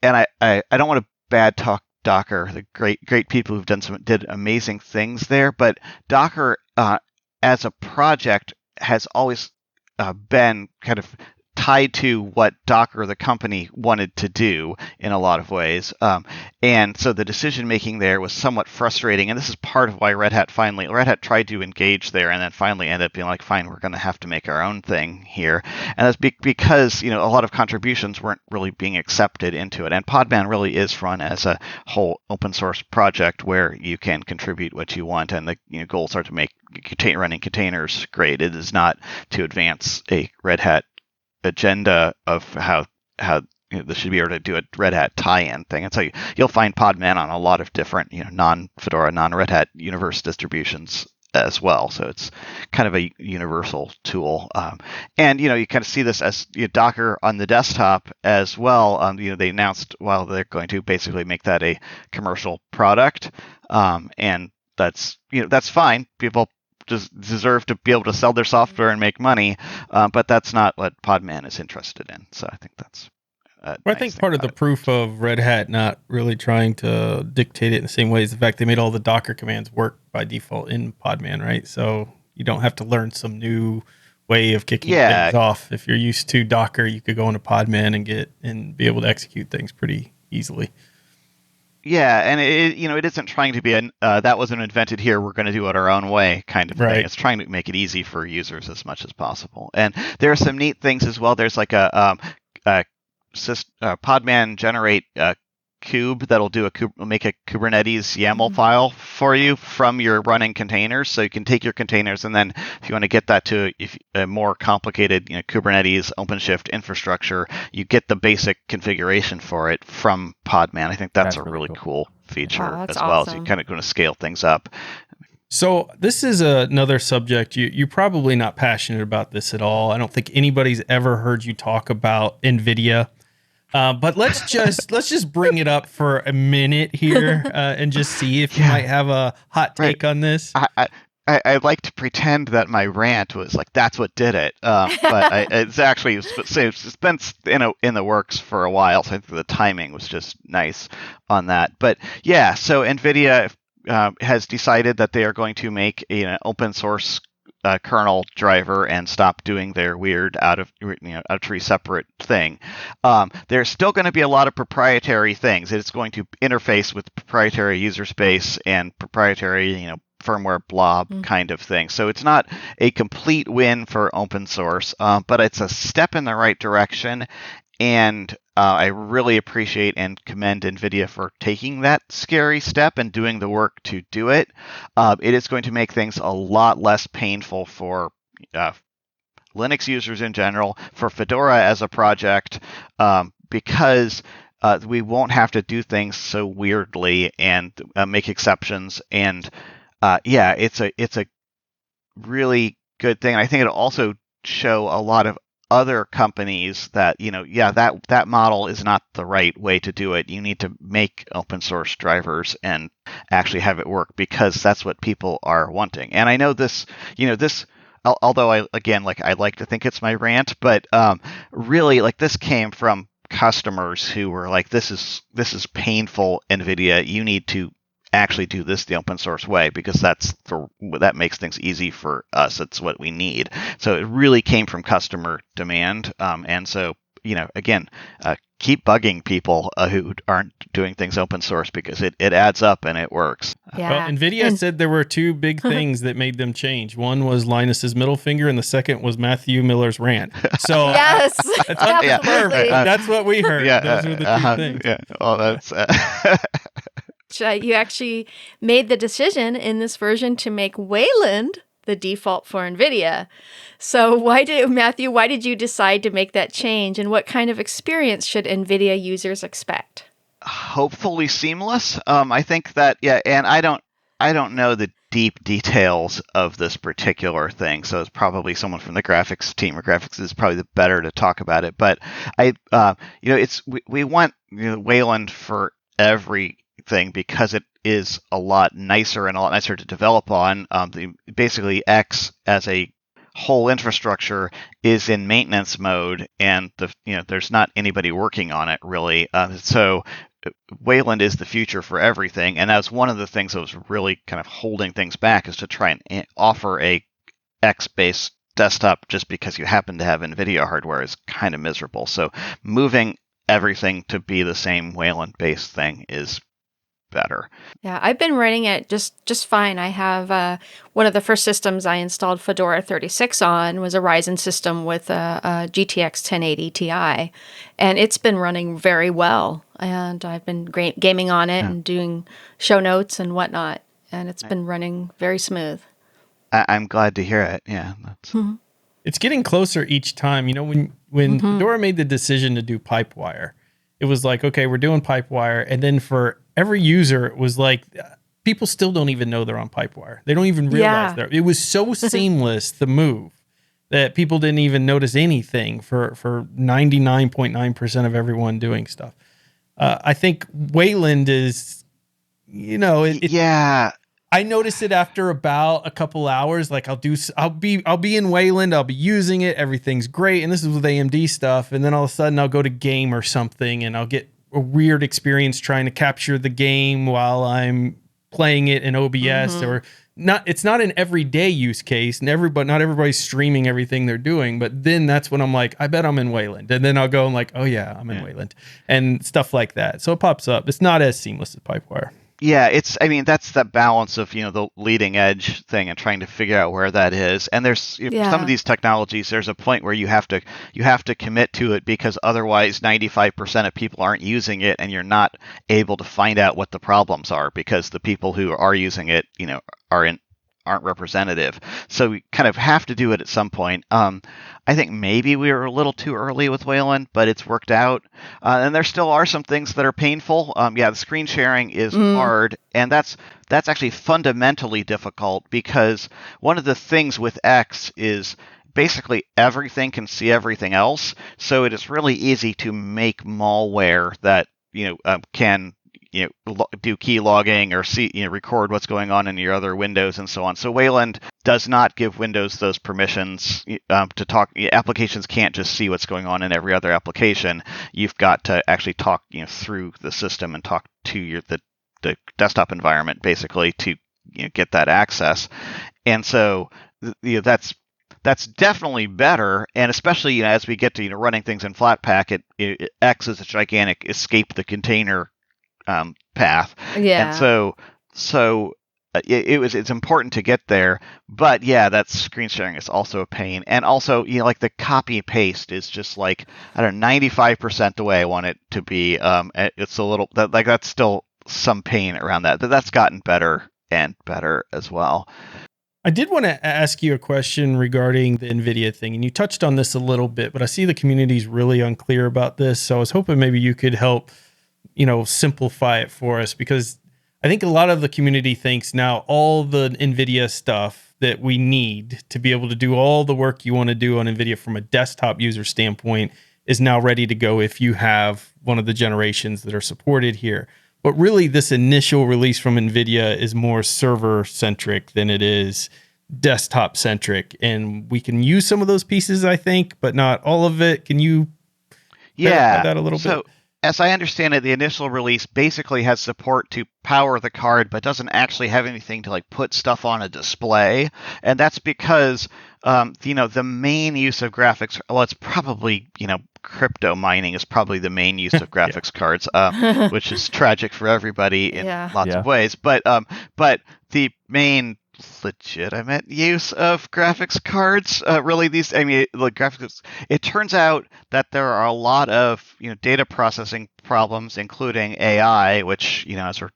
I don't want to bad talk Docker, the great people who've did amazing things there, but Docker as a project has always been kind of tied to what Docker, the company, wanted to do in a lot of ways. And so the decision making there was somewhat frustrating. And this is part of why Red Hat tried to engage there and then finally ended up being like, fine, we're going to have to make our own thing here. And that's because, a lot of contributions weren't really being accepted into it. And Podman really is run as a whole open source project where you can contribute what you want. And the goals are to make running containers great. It is not to advance a Red Hat agenda of how this should be able to do a Red Hat tie-in thing. And so you'll find Podman on a lot of different non-Fedora, non-Red Hat universe distributions as well. So it's kind of a universal tool. And you kind of see this as Docker on the desktop as well. They announced they're going to basically make that a commercial product, and that's fine. People just deserve to be able to sell their software and make money, but that's not what Podman is interested in. So I think that's I think part of the proof of Red Hat not really trying to dictate it in the same way is the fact they made all the Docker commands work by default in Podman, right? So you don't have to learn some new way of kicking things off. If you're used to Docker, you could go into Podman and be able to execute things pretty easily. Yeah, and it isn't trying to be that wasn't invented here, we're going to do it our own way kind of thing. It's trying to make it easy for users as much as possible. And there are some neat things as well. There's like a Podman generate kube that'll make a Kubernetes YAML file for you from your running containers. So you can take your containers, and then if you want to get that to a more complicated Kubernetes OpenShift infrastructure, you get the basic configuration for it from Podman. I think that's a really cool feature as well. Awesome. So you're kind of going to scale things up. So this is another subject. You're probably not passionate about this at all. I don't think anybody's ever heard you talk about Nvidia. But let's just bring it up for a minute here and just see if you might have a hot take on this. I like to pretend that my rant was like that's what did it, but it's been in the works for a while. So I think the timing was just nice on that. But yeah, so Nvidia has decided that they are going to make an open source kernel driver and stop doing their weird out of tree separate thing. There's still going to be a lot of proprietary things. It's going to interface with proprietary user space and proprietary firmware blob kind of thing. So it's not a complete win for open source, but it's a step in the right direction. And I really appreciate and commend NVIDIA for taking that scary step and doing the work to do it. It is going to make things a lot less painful for Linux users in general, for Fedora as a project, because we won't have to do things so weirdly and make exceptions. And it's a really good thing. I think it'll also show a lot of other companies that that model is not the right way to do it. You need to make open source drivers and actually have it work, because that's what people are wanting. And I know this although I like to think it's my rant, but really this came from customers who were like, this is painful, NVIDIA, you need to actually do this the open source way, because that makes things easy for us. It's what we need. So it really came from customer demand. And so, again, keep bugging people who aren't doing things open source, because it adds up and it works. Yeah. Well, NVIDIA said there were two big things that made them change. One was Linus's middle finger, and the second was Mathew Miller's rant. So yes, absolutely. That's what we heard. Yeah, those are the two things. Yeah. Well, that's. You actually made the decision in this version to make Wayland the default for NVIDIA. So Mathew, why did you decide to make that change, and what kind of experience should NVIDIA users expect? Hopefully seamless. I think that, and I don't know the deep details of this particular thing, so it's probably someone from the graphics team or graphics is probably the better to talk about it. But we want Wayland for everything, because it is a lot nicer to develop on. Basically, X as a whole infrastructure is in maintenance mode, and there's not anybody working on it really. So Wayland is the future for everything, and that's one of the things that was really kind of holding things back, is to try and offer a X-based desktop just because you happen to have NVIDIA hardware is kind of miserable. So moving everything to be the same Wayland-based thing is better. Yeah, I've been running it just fine. I have one of the first systems I installed Fedora 36 on was a Ryzen system with a GTX 1080 Ti, and it's been running very well. And I've been gaming on it and doing show notes and whatnot, and it's been running very smooth. I'm glad to hear it. Yeah, that's... It's getting closer each time. You know, when Fedora made the decision to do Pipewire, it was like, okay, we're doing Pipewire, and then for every user, it was like, people still don't even know they're on Pipewire. They don't even realize they're. It was so seamless, the move, that people didn't even notice anything for 99.9% of everyone doing stuff. I think Wayland is, you know, yeah. I notice it after about a couple hours. Like I'll be in Wayland, I'll be using it, everything's great, and this is with AMD stuff. And then all of a sudden, I'll go to game or something, and I'll get a weird experience trying to capture the game while I'm playing it in OBS or not. It's not an everyday use case, and not everybody's streaming everything they're doing. But then that's when I'm like, I bet I'm in Wayland, and then I'll go and like, oh yeah, I'm in Wayland, and stuff like that. So it pops up. It's not as seamless as Pipewire. Yeah, that's the balance of, the leading edge thing and trying to figure out where that is. And there's some of these technologies, there's a point where you have to commit to it because otherwise 95% of people aren't using it and you're not able to find out what the problems are because the people who are using it, aren't representative. So we kind of have to do it at some point. I think maybe we were a little too early with Wayland, but it's worked out. And there still are some things that are painful. The screen sharing is hard, and that's actually fundamentally difficult because one of the things with X is basically everything can see everything else. So it is really easy to make malware that can do key logging or see, record what's going on in your other windows and so on. So Wayland does not give Windows those permissions to talk. Applications can't just see what's going on in every other application. You've got to actually talk, through the system and talk to the desktop environment basically to get that access. And so that's definitely better, and especially as we get to running things in Flatpak, X is a gigantic escape the container path. Yeah. And so it's important to get there, but that screen sharing is also a pain. And also, like the copy paste is just like, I don't know, 95% the way I want it to be. It's a little that's still some pain around that, but that's gotten better and better as well. I did want to ask you a question regarding the NVIDIA thing, and you touched on this a little bit, but I see the community's really unclear about this. So I was hoping maybe you could help simplify it for us, because I think a lot of the community thinks now all the NVIDIA stuff that we need to be able to do all the work you want to do on NVIDIA from a desktop user standpoint is now ready to go if you have one of the generations that are supported here. But really, this initial release from NVIDIA is more server-centric than it is desktop-centric. And we can use some of those pieces, I think, but not all of it. Can you clarify that a little bit? As I understand it, the initial release basically has support to power the card, but doesn't actually have anything to put stuff on a display. And that's because, the main use of graphics, it's probably, crypto mining is probably the main use of graphics cards, which is tragic for everybody in lots of ways. But the main legitimate use of graphics cards, graphics. It turns out that there are a lot of data processing problems, including AI, which as our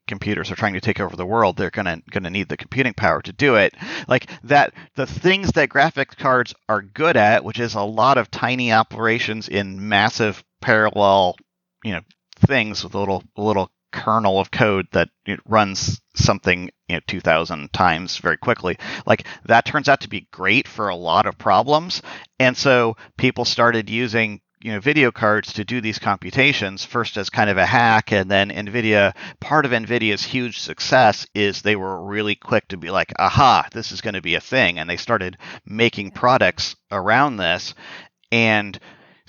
computers are trying to take over the world, they're gonna need the computing power to do it. Like that, the things that graphics cards are good at, which is a lot of tiny operations in massive parallel, things with a little kernel of code that runs something 2,000 times very quickly. Like that turns out to be great for a lot of problems, and so people started using video cards to do these computations, first as kind of a hack, and then part of NVIDIA's huge success is they were really quick to be like, aha, this is going to be a thing, and they started making products around this. And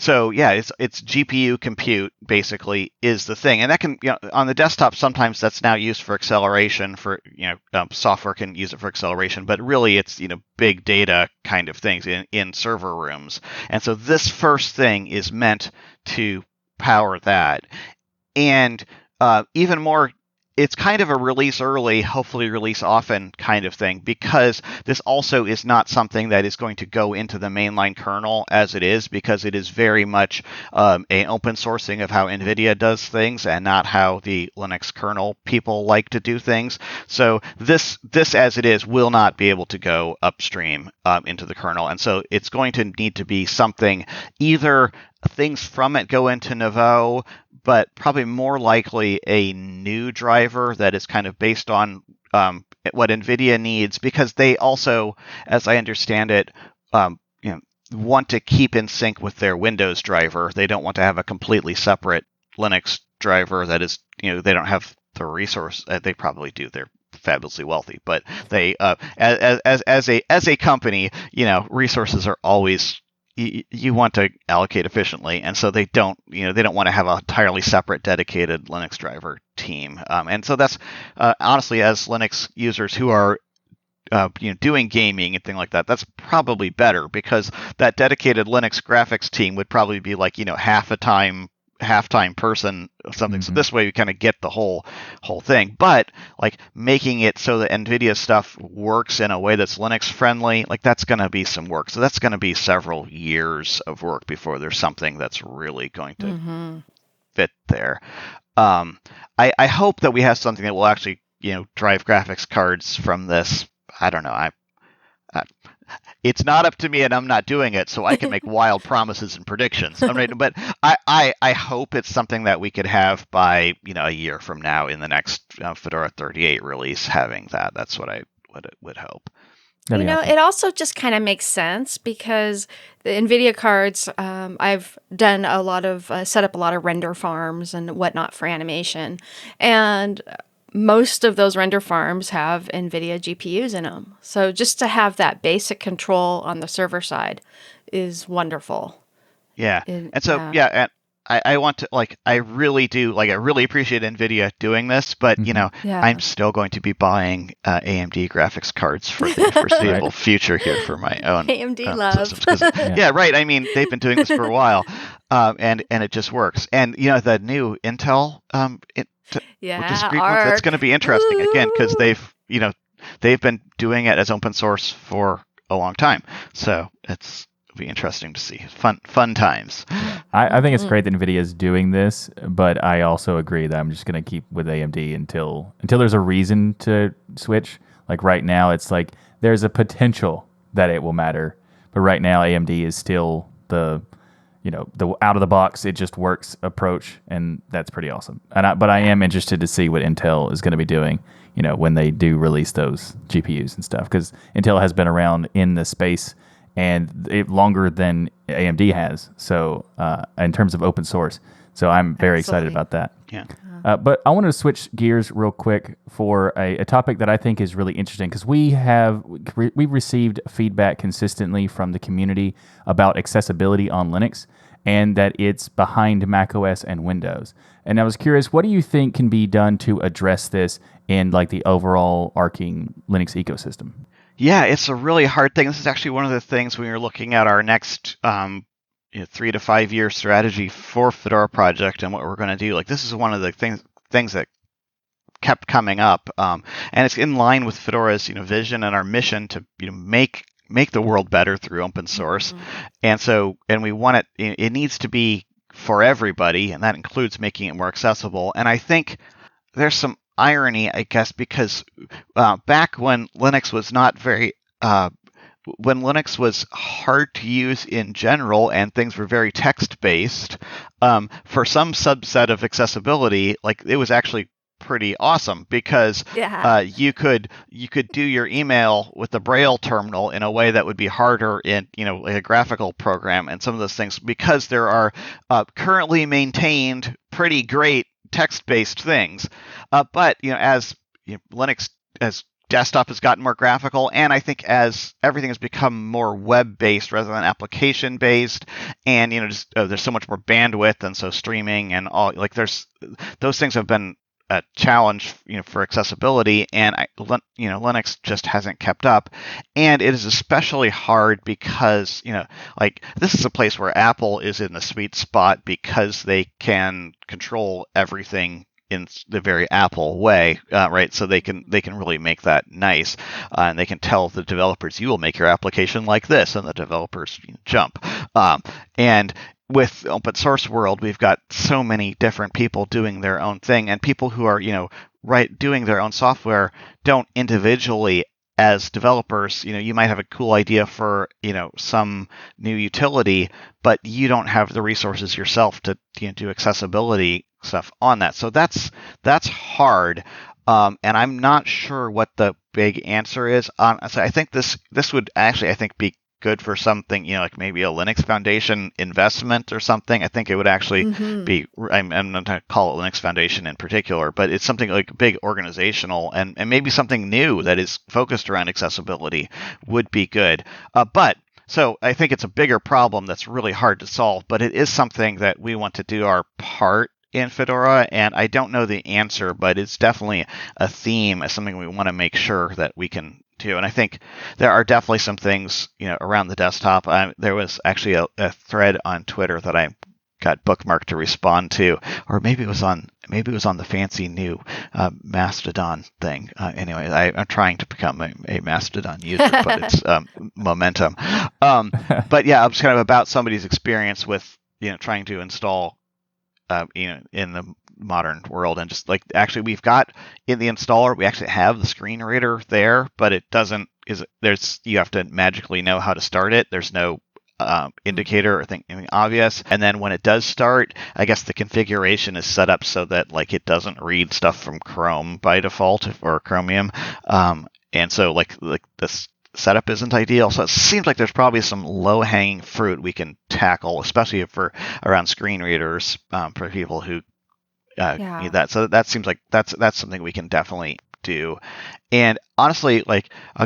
So yeah, it's GPU compute basically is the thing, and that can, on the desktop sometimes that's now used for acceleration. For software can use it for acceleration, but really it's big data kind of things in server rooms. And so this first thing is meant to power that, and even more. It's kind of a release early, hopefully release often kind of thing, because this also is not something that is going to go into the mainline kernel as it is, because it is very much an open sourcing of how Nvidia does things and not how the Linux kernel people like to do things. So this as it is will not be able to go upstream into the kernel, and so it's going to need to be something, either things from it go into Nouveau, but probably more likely a new driver that is kind of based on what Nvidia needs, because they also, as I understand it, want to keep in sync with their Windows driver. They don't want to have a completely separate Linux driver that is, they don't have the resource. They probably do. They're fabulously wealthy, but they, as a company, resources are always, you want to allocate efficiently, and so they don't want to have a entirely separate dedicated Linux driver team. And so that's honestly, as Linux users who are doing gaming and things like that, that's probably better, because that dedicated Linux graphics team would probably be like half-time person or something. Mm-hmm. So this way we kind of get the whole thing, but like making it so that Nvidia stuff works in a way that's Linux friendly, like that's going to be some work. So that's going to be several years of work before there's something that's really going to fit there. I hope that we have something that will actually drive graphics cards from this. I don't know. It's not up to me, and I'm not doing it, so I can make wild promises and predictions. But I hope it's something that we could have by a year from now in the next Fedora 38 release. Having that, that's what I would hope. It also just kind of makes sense, because the NVIDIA cards, I've done a lot of set up a lot of render farms and whatnot for animation, and most of those render farms have NVIDIA GPUs in them. So just to have that basic control on the server side is wonderful. Yeah. And and I want to, I really appreciate NVIDIA doing this, but, I'm still going to be buying AMD graphics cards for the foreseeable future here for my own AMD love. Systems. Yeah, right. I mean, they've been doing this for a while, and it just works. And, the new Intel discrete ones, that's going to be interesting again, because they've been doing it as open source for a long time. So it'll be interesting to see. Fun times. I think it's great that NVIDIA is doing this, but I also agree that I'm just going to keep with AMD until there's a reason to switch. Like right now, it's like there's a potential that it will matter, but right now AMD is still the out of the box, it just works approach, and that's pretty awesome. But I am interested to see what Intel is going to be doing, when they do release those GPUs and stuff, because Intel has been around in the space and longer than AMD has. So in terms of open source, so I'm very excited about that. Yeah. But I wanted to switch gears real quick for a topic that I think is really interesting, because we've received feedback consistently from the community about accessibility on Linux, and that it's behind macOS and Windows. And I was curious, what do you think can be done to address this in the overall arcing Linux ecosystem? Yeah, it's a really hard thing. This is actually one of the things when you're looking at our next 3 to 5 year strategy for Fedora project and what we're going to do. This is one of the things that kept coming up, and it's in line with Fedora's vision and our mission to make the world better through open source. And we want it needs to be for everybody, and that includes making it more accessible. And I think there's some irony, I guess, because back when Linux was not very when Linux was hard to use in general and things were very text-based, for some subset of accessibility, it was actually pretty awesome, because you could do your email with the Braille terminal in a way that would be harder in a graphical program and some of those things, because there are currently maintained pretty great text-based things. But as Linux as desktop has gotten more graphical, and I think as everything has become more web-based rather than application-based, and there's so much more bandwidth, and so streaming and all those things have been a challenge, for accessibility, and Linux just hasn't kept up, and it is especially hard because this is a place where Apple is in the sweet spot because they can control everything in the very Apple way, right? So they can really make that nice, and they can tell the developers, you will make your application like this, and the developers jump. And with open source world, we've got so many different people doing their own thing, and people who are doing their own software don't individually. As developers, you might have a cool idea for some new utility, but you don't have the resources yourself to do accessibility stuff on that. So that's hard, and I'm not sure what the big answer is. So I think this would actually be good for something like maybe a Linux Foundation investment or something. I think it would actually be. I'm not going to call it Linux Foundation in particular, but it's something like big organizational and maybe something new that is focused around accessibility would be good. So I think it's a bigger problem that's really hard to solve, but it is something that we want to do our part in Fedora, and I don't know the answer, but it's definitely a theme, as something we want to make sure that we can do. And I think there are definitely some things around the desktop. There was actually a thread on Twitter that I got bookmarked to respond to, or maybe it was on the fancy new Mastodon thing. Anyway, I'm trying to become a Mastodon user, but it's momentum. But yeah, I'm kind of about somebody's experience with trying to install in the modern world, and just actually we've got in the installer, we actually have the screen reader there, but it doesn't you have to magically know how to start it. There's no indicator or anything obvious, and then when it does start, I guess the configuration is set up so that it doesn't read stuff from Chrome by default or Chromium, and so this setup isn't ideal. So it seems like there's probably some low-hanging fruit we can tackle, especially for around screen readers, for people who need that. So that seems like that's something we can definitely do. And honestly,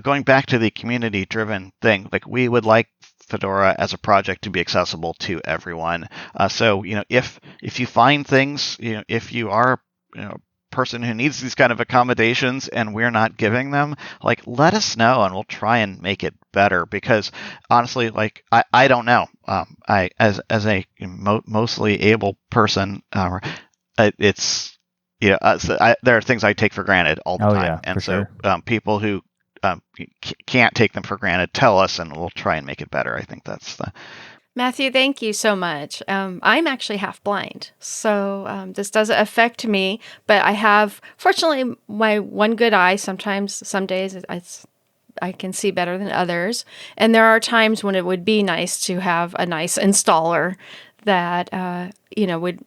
going back to the community-driven thing, we would like Fedora as a project to be accessible to everyone. So if you find things, if you are person who needs these kind of accommodations and we're not giving them, let us know and we'll try and make it better, because honestly, I don't know. I as a mostly able person, it's there are things I take for granted all the time, yeah, and so sure. People who can't take them for granted tell us, and we'll try and make it better. I think that's the. Mathew, thank you so much. I'm actually half blind, so this doesn't affect me, but I have, fortunately, my one good eye. Sometimes, some days, I can see better than others, and there are times when it would be nice to have a nice installer that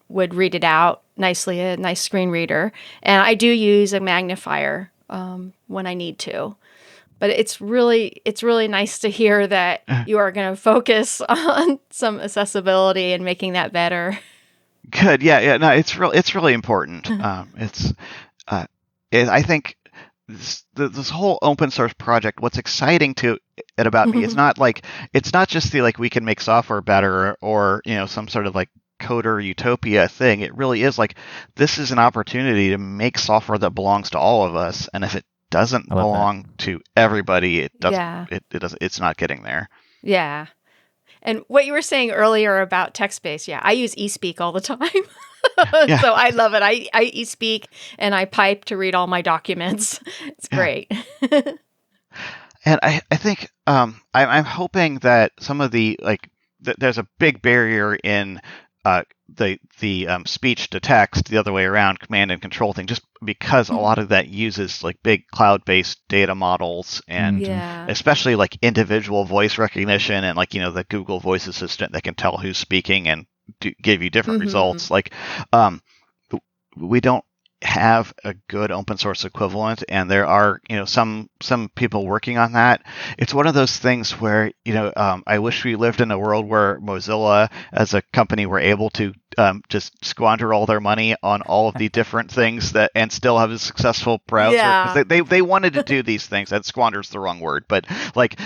would read it out nicely, a nice screen reader, and I do use a magnifier when I need to. But it's really nice to hear that you are going to focus on some accessibility and making that better. Good, yeah. No, it's really important. I think this whole open source project. What's exciting about me is it's not just the we can make software better or some sort of coder utopia thing. It really is this is an opportunity to make software that belongs to all of us, and if it doesn't belong to everybody, it doesn't. Yeah. It's not getting there. Yeah. And what you were saying earlier about text-based, I use eSpeak all the time. Yeah. So I love it. I eSpeak and I pipe to read all my documents. It's great. And I think I'm hoping that some of the there's a big barrier in the speech to text, the other way around, command and control thing, just because a lot of that uses big cloud-based data models, and especially individual voice recognition and the Google Voice Assistant that can tell who's speaking and give you different results. We don't have a good open source equivalent, and there are some people working on that. It's one of those things where I wish we lived in a world where Mozilla as a company were able to just squander all their money on all of the different things that and still have a successful browser, Yeah. because they wanted to do these things. That squander's the wrong word, but like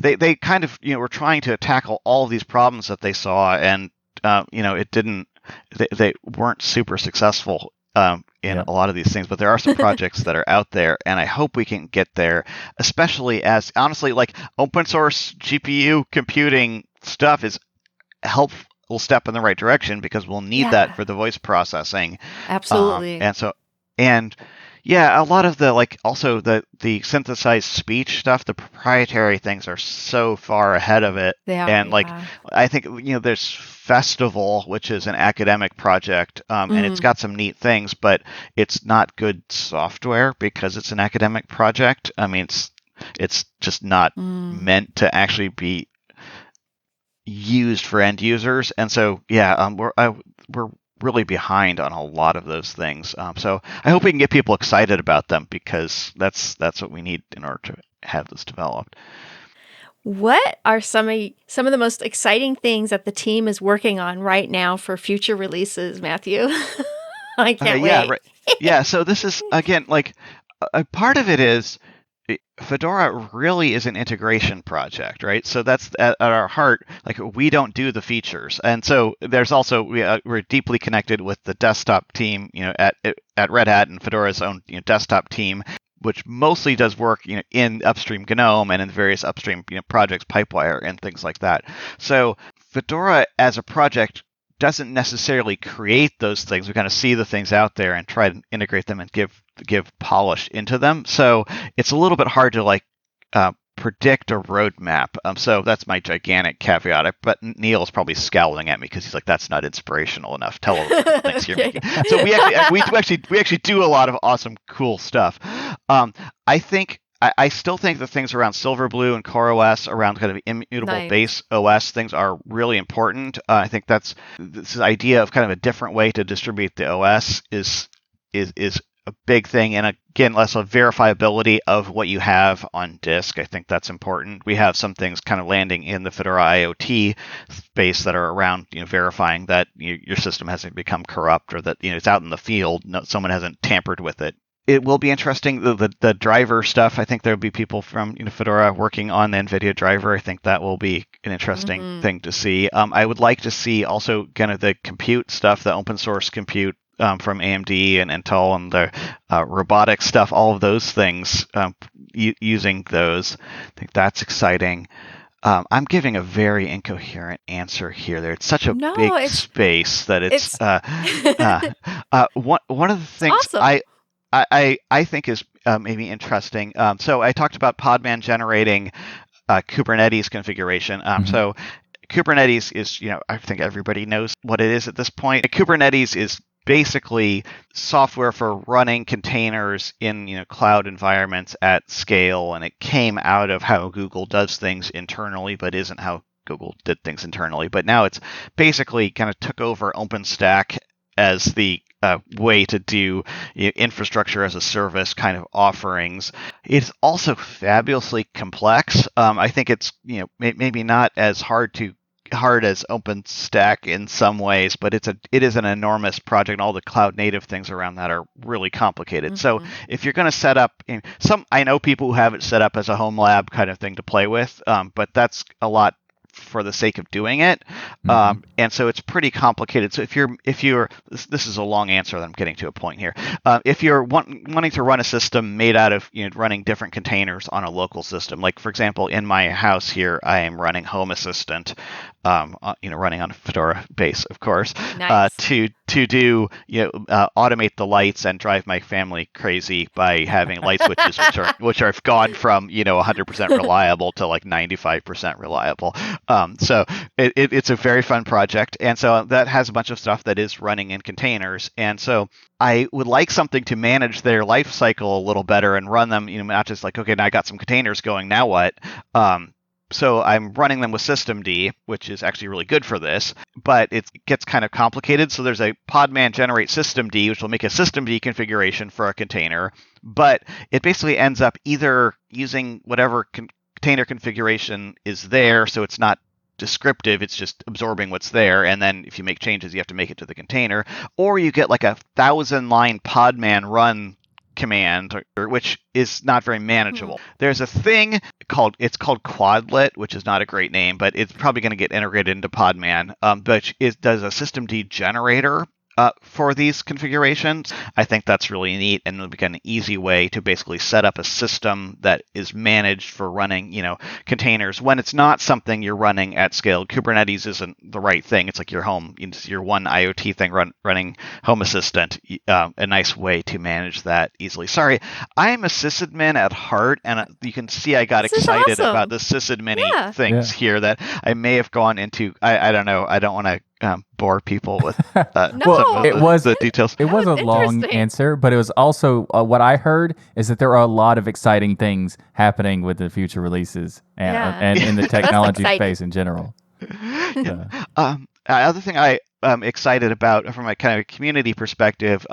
they kind of were trying to tackle all of these problems that they saw, and it didn't. They weren't super successful in Yep. a lot of these things, but there are some projects that are out there, and I hope we can get there, especially as, honestly, like open source GPU computing stuff is a helpful step in the right direction, because we'll need that for the voice processing. Absolutely. And yeah, a lot of the also the synthesized speech stuff, the proprietary things are so far ahead of it. They are, And yeah. I think there's Festival, which is an academic project, and it's got some neat things, but it's not good software because it's an academic project. I mean, it's just not meant to actually be used for end users, and so yeah, we're really behind on a lot of those things. So I hope we can get people excited about them, because that's what we need in order to have this developed. What are some of the most exciting things that the team is working on right now for future releases, Mathew? I can't Yeah, wait. right. Yeah, so this is again a part of it is Fedora really is an integration project, right? So that's at our heart. Like, we don't do the features, and so there's also we're deeply connected with the desktop team, at Red Hat, and Fedora's own desktop team, which mostly does work in upstream GNOME and in various upstream projects, Pipewire and things like that. So Fedora as a project doesn't necessarily create those things. We kind of see the things out there and try to integrate them and give polish into them. So it's a little bit hard to predict a roadmap. So that's my gigantic caveat. But Neil is probably scowling at me because he's like, "That's not inspirational enough. Tell us what things you're making." So we actually do a lot of awesome, cool stuff. I still think the things around Silverblue and CoreOS, around kind of immutable base OS things, are really important. I think this idea of kind of a different way to distribute the OS is a big thing, and again, less of verifiability of what you have on disk. I think that's important. We have some things kind of landing in the Fedora IoT space that are around verifying that your system hasn't become corrupt, or that it's out in the field, someone hasn't tampered with it. It will be interesting, the driver stuff. I think there'll be people from Fedora working on the Nvidia driver. I think that will be an interesting thing to see. I would like to see also kind of the compute stuff, the open source compute from AMD and Intel, and the robotics stuff, all of those things, using those. I think that's exciting. I'm giving a very incoherent answer here. It's such a big space that it's one of the things awesome. I think is maybe interesting. So I talked about Podman generating Kubernetes configuration. So Kubernetes is, I think everybody knows what it is at this point. Kubernetes is basically software for running containers in cloud environments at scale, and it came out of how Google does things internally, but isn't how Google did things internally. But now it's basically kind of took over OpenStack as the way to do infrastructure as a service kind of offerings. It's also fabulously complex. I think it's maybe not as hard as OpenStack in some ways, but it is an enormous project. All the cloud native things around that are really complicated. So if you're going to set up I know people who have it set up as a home lab kind of thing to play with, but that's a lot for the sake of doing it. And so it's pretty complicated. So if you're this is a long answer that I'm getting to a point here. If you're wanting to run a system made out of running different containers on a local system, like for example in my house here, I am running Home Assistant, running on a Fedora base, of course, to do automate the lights and drive my family crazy by having light switches which are gone from 100% reliable to like 95% reliable. So it's a very fun project, and so that has a bunch of stuff that is running in containers, and so I would like something to manage their life cycle a little better and run them, not just like, okay, now I got some containers going, now what? So I'm running them with systemd, which is actually really good for this, but it gets kind of complicated. So there's a podman generate systemd, which will make a systemd configuration for a container, but it basically ends up either using whatever container configuration is there, so it's not descriptive, it's just absorbing what's there, and then if you make changes, you have to make it to the container, or you get like a 1,000-line podman run command, which is not very manageable. There's a thing called Quadlet, which is not a great name, but it's probably going to get integrated into Podman, but it does a systemd generator for these configurations. I think that's really neat, and it'll be an easy way to basically set up a system that is managed for running, containers when it's not something you're running at scale. Kubernetes isn't the right thing. It's like your home, your one IoT thing running Home Assistant. A nice way to manage that easily. Sorry, I am a sysadmin at heart, and you can see I got excited about the sysadmin things here that I may have gone into. I don't know. I don't want to bore people with the details. It was a long answer, but it was also what I heard is that there are a lot of exciting things happening with the future releases and in the technology space in general. Other thing I'm excited about from a kind of community perspective.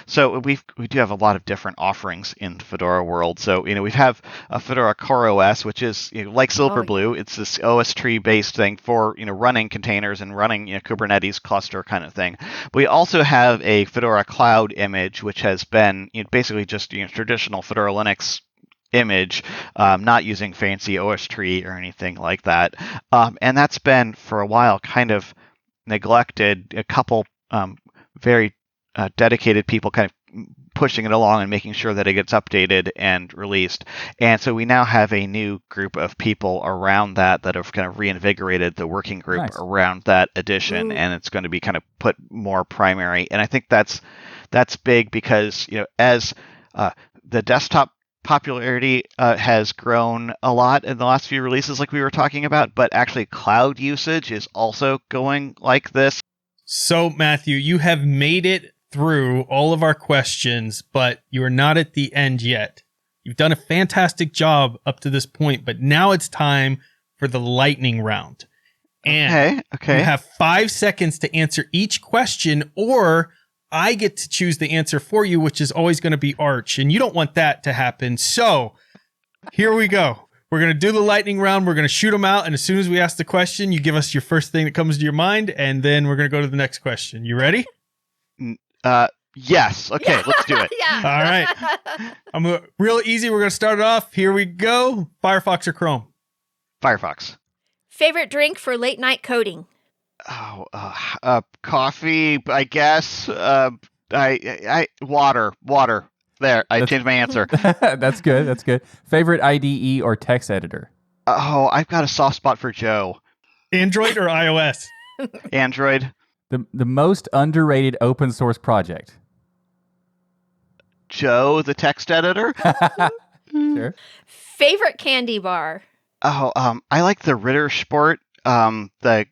So we do have a lot of different offerings in Fedora world. So we have a Fedora Core OS, which is like Silverblue. It's this OS tree based thing for running containers and running Kubernetes cluster kind of thing. We also have a Fedora Cloud image, which has been basically just traditional Fedora Linux image, not using fancy OS tree or anything like that. And that's been for a while kind of neglected. A couple very dedicated people kind of pushing it along and making sure that it gets updated and released. And so we now have a new group of people around that have kind of reinvigorated the working group around that edition. And it's going to be kind of put more primary. And I think that's big because as the desktop popularity has grown a lot in the last few releases, like we were talking about, but actually cloud usage is also going like this. So, Mathew, you have made it through all of our questions, but you are not at the end yet. You've done a fantastic job up to this point, but now it's time for the lightning round. And you have 5 seconds to answer each question, or I get to choose the answer for you, which is always going to be Arch, and you don't want that to happen. So here we go. We're going to do the lightning round. We're going to shoot them out, and as soon as we ask the question, you give us your first thing that comes to your mind, and then we're going to go to the next question. You ready? Yes. Okay, let's do it. Yeah. All right. I'm real easy. We're going to start it off. Here we go. Firefox or Chrome? Firefox. Favorite drink for late night coding? Coffee, I guess. Water. There, I changed my answer. That's good. Favorite IDE or text editor? Oh, I've got a soft spot for Joe. Android or iOS? Android. The most underrated open source project? Joe, the text editor. Sure. Favorite candy bar? Oh, I like the Ritter Sport, the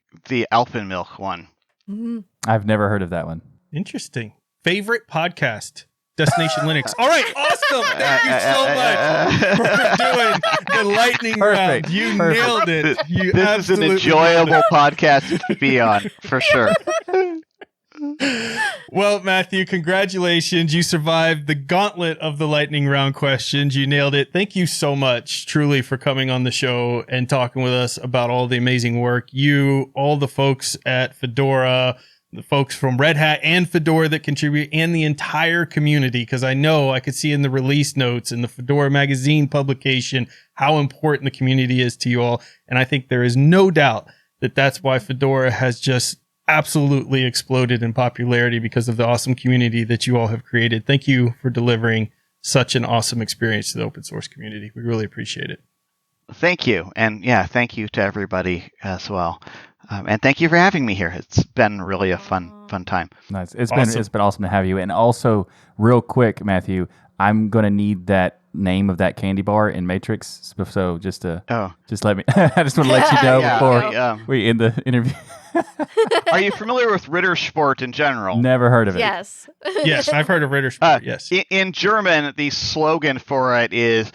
Alpenmilk one. Mm-hmm. I've never heard of that one. Interesting. Favorite podcast? Destination Linux. All right, awesome. Thank you so much for doing the lightning round. You nailed it. This is an enjoyable podcast to be on, for sure. Well, Mathew, congratulations. You survived the gauntlet of the lightning round questions. You nailed it. Thank you so much, truly, for coming on the show and talking with us about all the amazing work. You, all the folks at Fedora, the folks from Red Hat and Fedora that contribute, and the entire community, because I know I could see in the release notes in the Fedora magazine publication how important the community is to you all. And I think there is no doubt that that's why Fedora has just absolutely exploded in popularity, because of the awesome community that you all have created. Thank you for delivering such an awesome experience to the open source community. We really appreciate it. Thank you. And thank you to everybody as well. And thank you for having me here. It's been really a fun time. Nice. It's been awesome to have you. And also, real quick, Mathew, I'm gonna need that name of that candy bar in Matrix. So just let me. I just want to let you know before we end the interview. Are you familiar with Ritter Sport in general? Never heard of it. Yes. Yes, I've heard of Ritter Sport. Yes. In German, the slogan for it is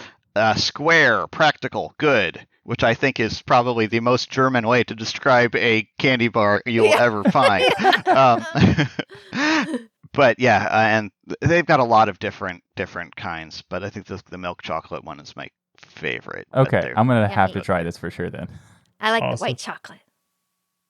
"Square, practical, good," which I think is probably the most German way to describe a candy bar you'll ever find. But yeah, and they've got a lot of different kinds, but I think the milk chocolate one is my favorite. Okay, I'm going to have to Yummy. try this for sure then. I like the Awesome. white chocolate.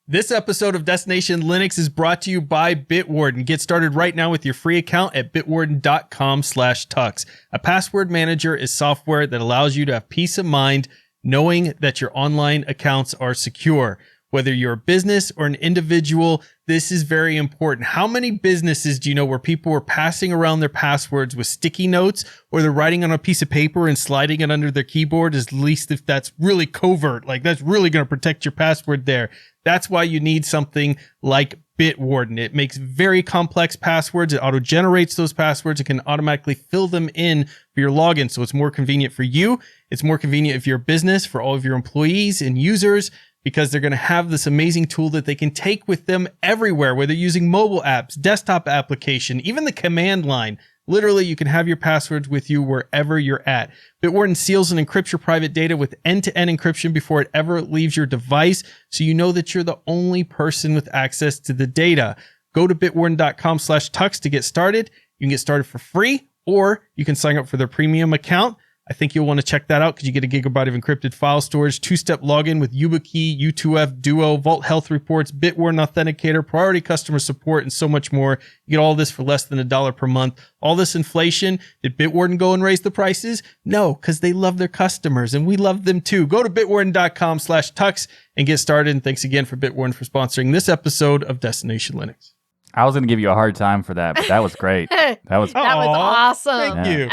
This episode of Destination Linux is brought to you by Bitwarden. Get started right now with your free account at bitwarden.com/tux. A password manager is software that allows you to have peace of mind knowing that your online accounts are secure. Whether you're a business or an individual, this is very important. How many businesses do you know where people were passing around their passwords with sticky notes, or they're writing on a piece of paper and sliding it under their keyboard, at least if that's really covert, like that's really going to protect your password there. That's why you need something like Bitwarden. It makes very complex passwords. It auto-generates those passwords. It can automatically fill them in for your login. So it's more convenient for you. It's more convenient if you're a business, for all of your employees and users, because they're going to have this amazing tool that they can take with them everywhere, whether using mobile apps, desktop application, even the command line. Literally, you can have your passwords with you wherever you're at. Bitwarden seals and encrypts your private data with end-to-end encryption before it ever leaves your device, so you know that you're the only person with access to the data. Go to bitwarden.com/tux to get started. You can get started for free, or you can sign up for their premium account. I think you'll want to check that out because you get a gigabyte of encrypted file storage, 2-step login with YubiKey, U2F, Duo, Vault Health Reports, Bitwarden Authenticator, priority customer support, and so much more. You get all this for less than $1 per month. All this inflation, did Bitwarden go and raise the prices? No, because they love their customers, and we love them too. Go to bitwarden.com/tux and get started. And thanks again for Bitwarden for sponsoring this episode of Destination Linux. I was going to give you a hard time for that, but that was great. That was That was awesome. Thank you.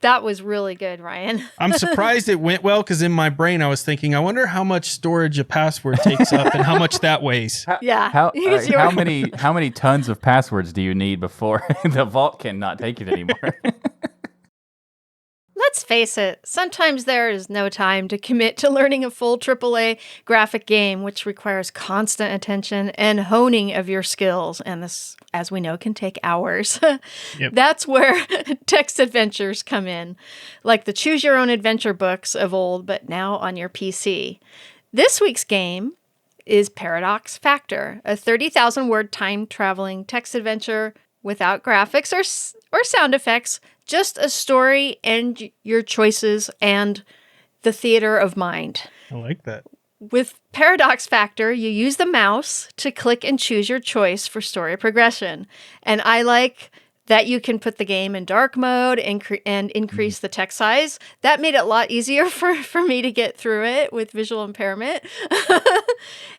That was really good, Ryan. I'm surprised it went well because in my brain I was thinking, I wonder how much storage a password takes up and how much that weighs. Yeah. How many tons of passwords do you need before the vault cannot take it anymore? Let's face it, sometimes there is no time to commit to learning a full AAA graphic game, which requires constant attention and honing of your skills. And this, as we know, can take hours. Yep. That's where text adventures come in, like the Choose Your Own Adventure books of old, but now on your PC. This week's game is Paradox Factor, a 30,000-word time-traveling text adventure without graphics or sound effects, just a story and your choices and the theater of mind. I like that. With Paradox Factor, you use the mouse to click and choose your choice for story progression. And I like that you can put the game in dark mode and increase the text size. That made it a lot easier for me to get through it with visual impairment.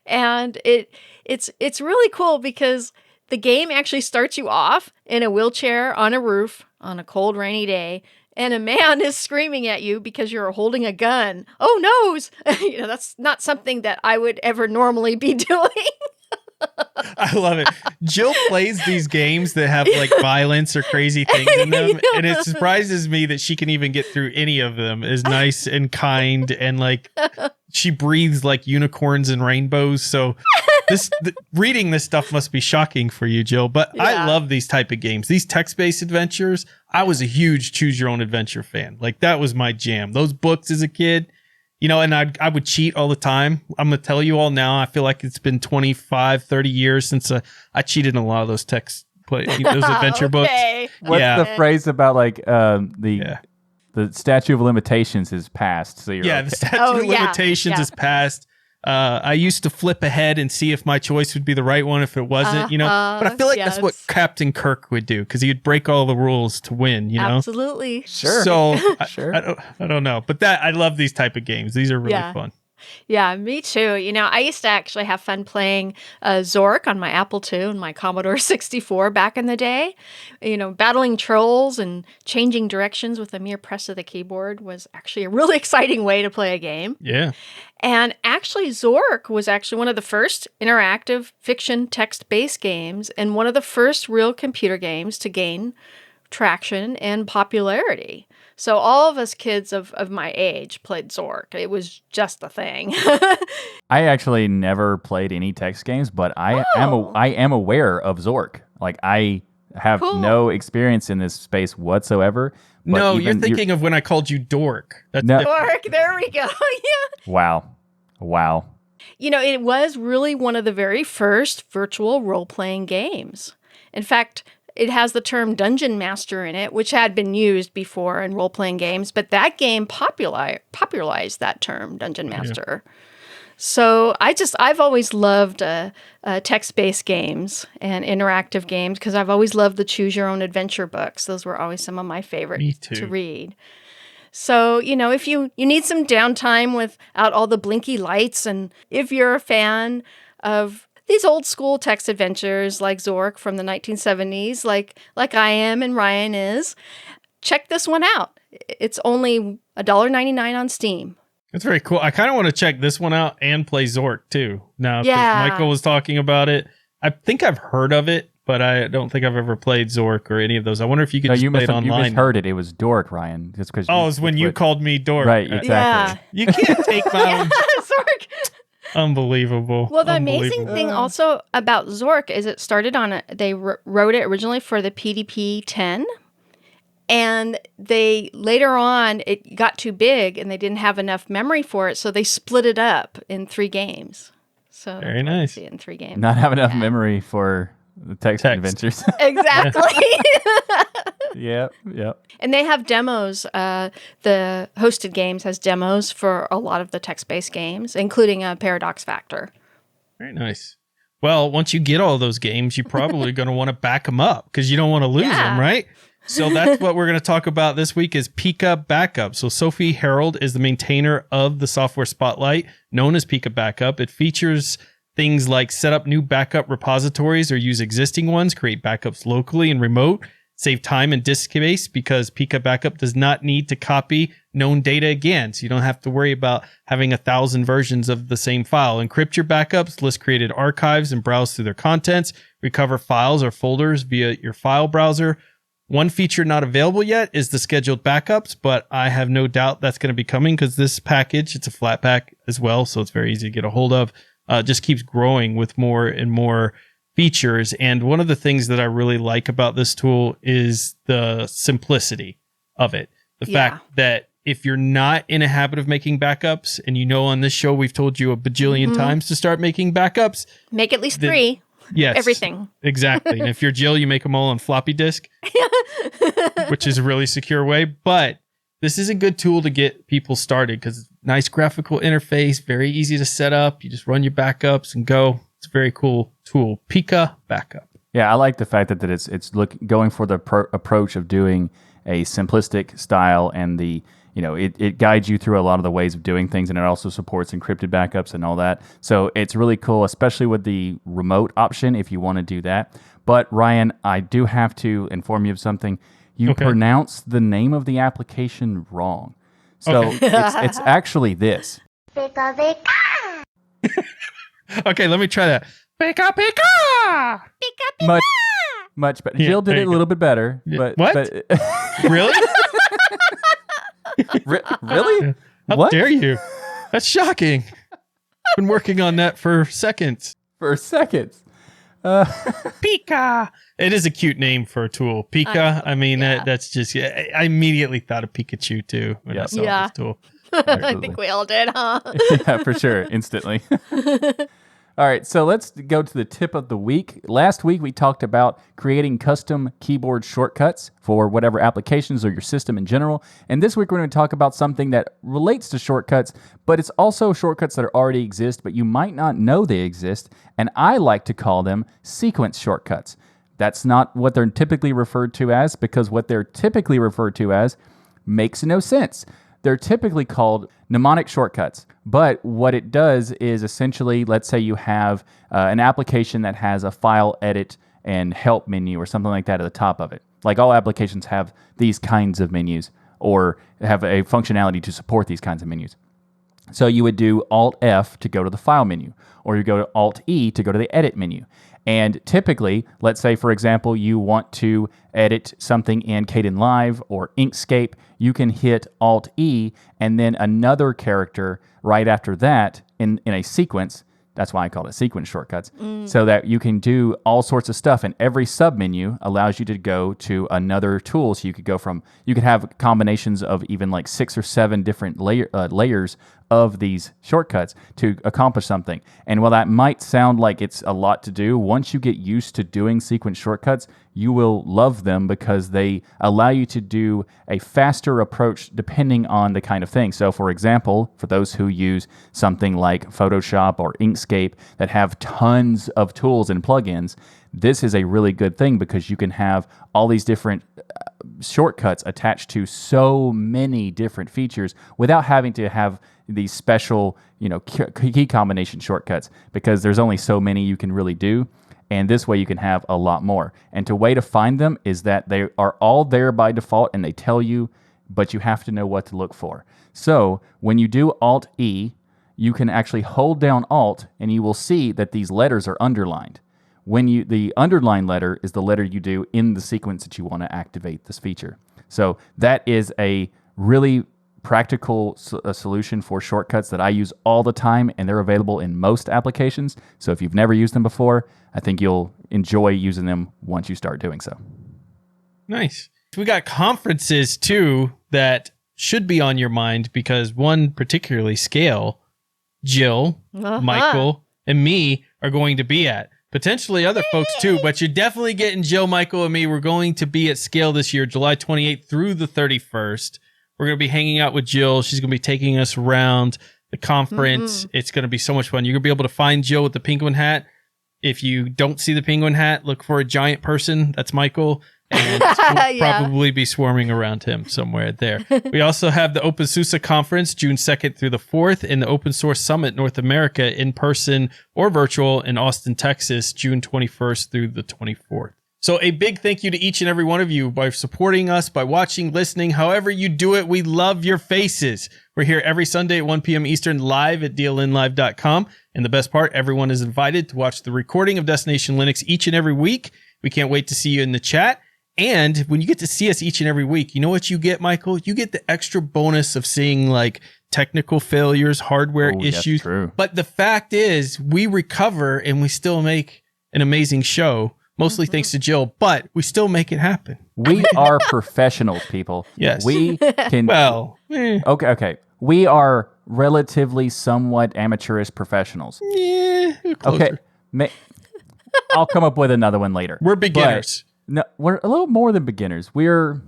And it's really cool because the game actually starts you off in a wheelchair on a roof on a cold, rainy day, and a man is screaming at you because you're holding a gun. Oh, noes! That's not something that I would ever normally be doing. I love it. Jill plays these games that have like violence or crazy things in them, and it surprises me that she can even get through any of them. Is nice and kind, and like she breathes like unicorns and rainbows. So reading this stuff must be shocking for you, Jill. But Yeah. I love these type of games. These text-based adventures. I was a huge Choose Your Own Adventure fan. Like that was my jam. Those books as a kid. And I would cheat all the time. I'm going to tell you all now, I feel like it's been 25, 30 years since I cheated in a lot of those those adventure books. What's Yeah. the phrase about like the statute of limitations is passed? So you're The statute of limitations is passed. I used to flip ahead and see if my choice would be the right one if it wasn't, But I feel like that's what Captain Kirk would do because he would break all the rules to win, Absolutely. Sure. So Sure. I don't know, but I love these type of games. These are really fun. Yeah, me too. I used to actually have fun playing Zork on my Apple II and my Commodore 64 back in the day. Battling trolls and changing directions with a mere press of the keyboard was actually a really exciting way to play a game. Yeah. And actually, Zork was actually one of the first interactive fiction text-based games and one of the first real computer games to gain traction and popularity. So all of us kids of my age played Zork. It was just the thing. I actually never played any text games, but I am aware of Zork. Like I have Cool. no experience in this space whatsoever, No, you're thinking of when I called you dork. That's No. Dork, there we go. Yeah. Wow. You know, it was really one of the very first virtual role-playing games. In fact, it has the term Dungeon Master in it, which had been used before in role-playing games, but that game popularized that term, Dungeon Master. Yeah. So I've always loved text-based games and interactive games because I've always loved the choose-your-own-adventure books. Those were always some of my favorite to read. So, you know, if you need some downtime without all the blinky lights, and if you're a fan of these old school text adventures like Zork from the 1970s, like I am and Ryan is, check this one out. It's only $1.99 on Steam. That's very cool. I kind of want to check this one out and play Zork too. Now, Michael was talking about it. I think I've heard of it, but I don't think I've ever played Zork or any of those. I wonder if you could just play it online. You misheard it. It was Dork, Ryan. Just because. Oh, it's when you called me Dork. Right, exactly. Yeah. You can't take my own. Zork. Unbelievable. Well, the amazing thing also about Zork is it started on they wrote it originally for the PDP-10. And they later on, it got too big and they didn't have enough memory for it. So they split it up in 3 games. So very nice. In 3 games. Not have enough memory for the text adventures. Exactly. Yep. And they have demos. The hosted games has demos for a lot of the text-based games, including a Paradox Factor. Very nice. Well, once you get all those games, you're probably going to want to back them up because you don't want to lose them, right? So that's what we're going to talk about this week is Pika Backup. So Sophie Harold is the maintainer of the software Spotlight, known as Pika Backup. It features things like set up new backup repositories or use existing ones, create backups locally and remote, save time and disk space because Pika Backup does not need to copy known data again. So you don't have to worry about having 1,000 versions of the same file. Encrypt your backups, list created archives and browse through their contents, recover files or folders via your file browser. One feature not available yet is the scheduled backups, but I have no doubt that's going to be coming because this package, it's a flat pack as well, so it's very easy to get a hold of, just keeps growing with more and more features. And one of the things that I really like about this tool is the simplicity of it. The fact that if you're not in a habit of making backups, and you know on this show we've told you a bajillion times to start making backups. Make at least 3. Yes. Everything. Exactly. And if you're Jill, you make them all on floppy disk, which is a really secure way. But this is a good tool to get people started because nice graphical interface, very easy to set up. You just run your backups and go. It's a very cool tool. Pika Backup. Yeah, I like the fact that it's going for the approach of doing a simplistic style, and it guides you through a lot of the ways of doing things, and it also supports encrypted backups and all that. So it's really cool, especially with the remote option if you want to do that. But Ryan, I do have to inform you of something. You pronounced the name of the application wrong. So it's actually this. Pika pika. Okay, let me try that. Pika pika. Pika pika. Much better. Jill did it a little bit better. But, what? Really? Really? How dare you? That's shocking. I've been working on that for seconds. Pika. It is a cute name for a tool. Pika. I mean, that's just, I immediately thought of Pikachu too when I saw this tool. I think we all did, huh? Yeah, for sure. Instantly. All right, so let's go to the tip of the week. Last week, we talked about creating custom keyboard shortcuts for whatever applications or your system in general. And this week, we're going to talk about something that relates to shortcuts, but it's also shortcuts that already exist, but you might not know they exist. And I like to call them sequence shortcuts. That's not what they're typically referred to as, because what they're typically referred to as makes no sense. They're typically called mnemonic shortcuts. But what it does is essentially, let's say you have an application that has a file edit and help menu or something like that at the top of it. Like all applications have these kinds of menus or have a functionality to support these kinds of menus. So you would do Alt-F to go to the file menu, or you go to Alt-E to go to the edit menu. And typically, let's say, for example, you want to edit something in Kdenlive or Inkscape, you can hit Alt-E and then another character right after that in a sequence That's why I call it sequence shortcuts, so that you can do all sorts of stuff. And every submenu allows you to go to another tool. So you could have combinations of even like 6 or 7 different layers of these shortcuts to accomplish something. And while that might sound like it's a lot to do, once you get used to doing sequence shortcuts, you will love them because they allow you to do a faster approach depending on the kind of thing. So for example, for those who use something like Photoshop or Inkscape that have tons of tools and plugins, this is a really good thing because you can have all these different shortcuts attached to so many different features without having to have these special, key combination shortcuts, because there's only so many you can really do. And this way you can have a lot more. And the way to find them is that they are all there by default and they tell you, but you have to know what to look for. So when you do Alt-E, you can actually hold down Alt and you will see that these letters are underlined. The underlined letter is the letter you do in the sequence that you want to activate this feature. So that is a really practical solution for shortcuts that I use all the time, and they're available in most applications. So if you've never used them before, I think you'll enjoy using them once you start doing so. Nice. We got conferences too that should be on your mind, because one particularly Scale, Jill, Michael, and me are going to be at. Potentially other folks too, but you're definitely getting Jill, Michael, and me. We're going to be at Scale this year, July 28th through the 31st. We're going to be hanging out with Jill. She's going to be taking us around the conference. It's going to be so much fun. You're going to be able to find Jill with the penguin hat. If you don't see the penguin hat, look for a giant person. That's Michael. And we'll probably be swarming around him somewhere there. We also have the OpenSUSE conference, June 2nd through the 4th, and the Open Source Summit North America in person or virtual in Austin, Texas, June 21st through the 24th. So a big thank you to each and every one of you by supporting us, by watching, listening, however you do it. We love your faces. We're here every Sunday at 1 p.m. Eastern live at dlnlive.com. And the best part, everyone is invited to watch the recording of Destination Linux each and every week. We can't wait to see you in the chat. And when you get to see us each and every week, you know what you get, Michael? You get the extra bonus of seeing like technical failures, hardware issues. True. But the fact is, we recover and we still make an amazing show. Mostly thanks to Jill, but we still make it happen. We are professionals, people. Yes. We can... Okay. We are relatively somewhat amateurish professionals. Yeah, closer. Okay. I'll come up with another one later. We're beginners. No, we're a little more than beginners. We're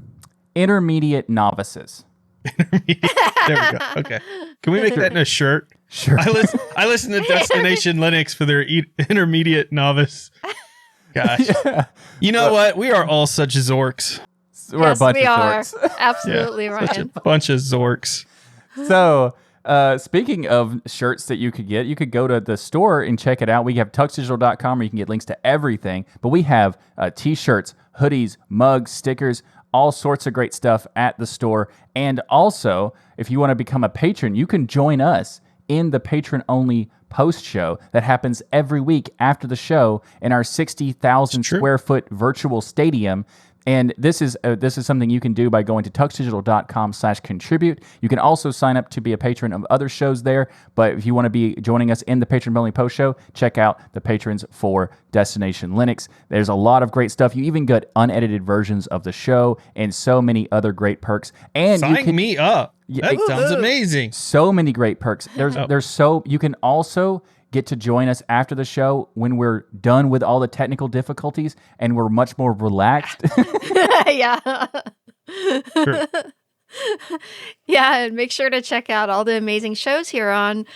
intermediate novices. There we go. Okay. Can we make that in a shirt? Sure. I listen to Destination Linux for their intermediate novice. Gosh. Yeah. You know what? We are all such zorks. We're a bunch of zorks. Absolutely, Ryan. Such a bunch of zorks. So, speaking of shirts that you could get, you could go to the store and check it out. We have tuxdigital.com where you can get links to everything. But we have t-shirts, hoodies, mugs, stickers, all sorts of great stuff at the store. And also, if you want to become a patron, you can join us in the patron-only post show that happens every week after the show in our 60,000 square foot virtual stadium. And this is something you can do by going to tuxdigital.com/contribute. You can also sign up to be a patron of other shows there. But if you want to be joining us in the patron-only post show, check out the patrons for Destination Linux. There's a lot of great stuff. You even get unedited versions of the show and so many other great perks. And sign me up. That sounds amazing. So many great perks. You can also get to join us after the show when we're done with all the technical difficulties and we're much more relaxed. Yeah. Sure. Yeah, and make sure to check out all the amazing shows here on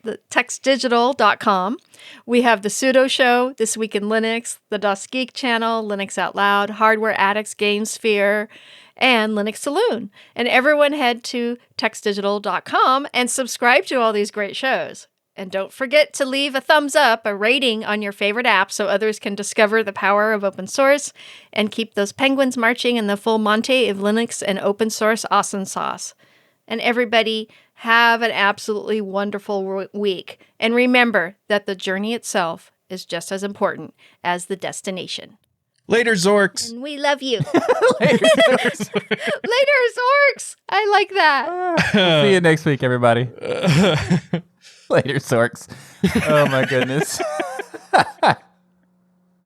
the textdigital.com. We have the Pseudo Show, This Week in Linux, the DOS Geek Channel, Linux Out Loud, Hardware Addicts Game Sphere, and Linux Saloon. And everyone head to textdigital.com and subscribe to all these great shows. And don't forget to leave a thumbs up, a rating on your favorite app so others can discover the power of open source and keep those penguins marching in the full Monty of Linux and open source awesome sauce. And everybody, have an absolutely wonderful week. And remember that the journey itself is just as important as the destination. Later, Zorks. And we love you. Later, Zorks. Later, Zorks. I like that. See you next week, everybody. Later, Sorks. Oh my goodness.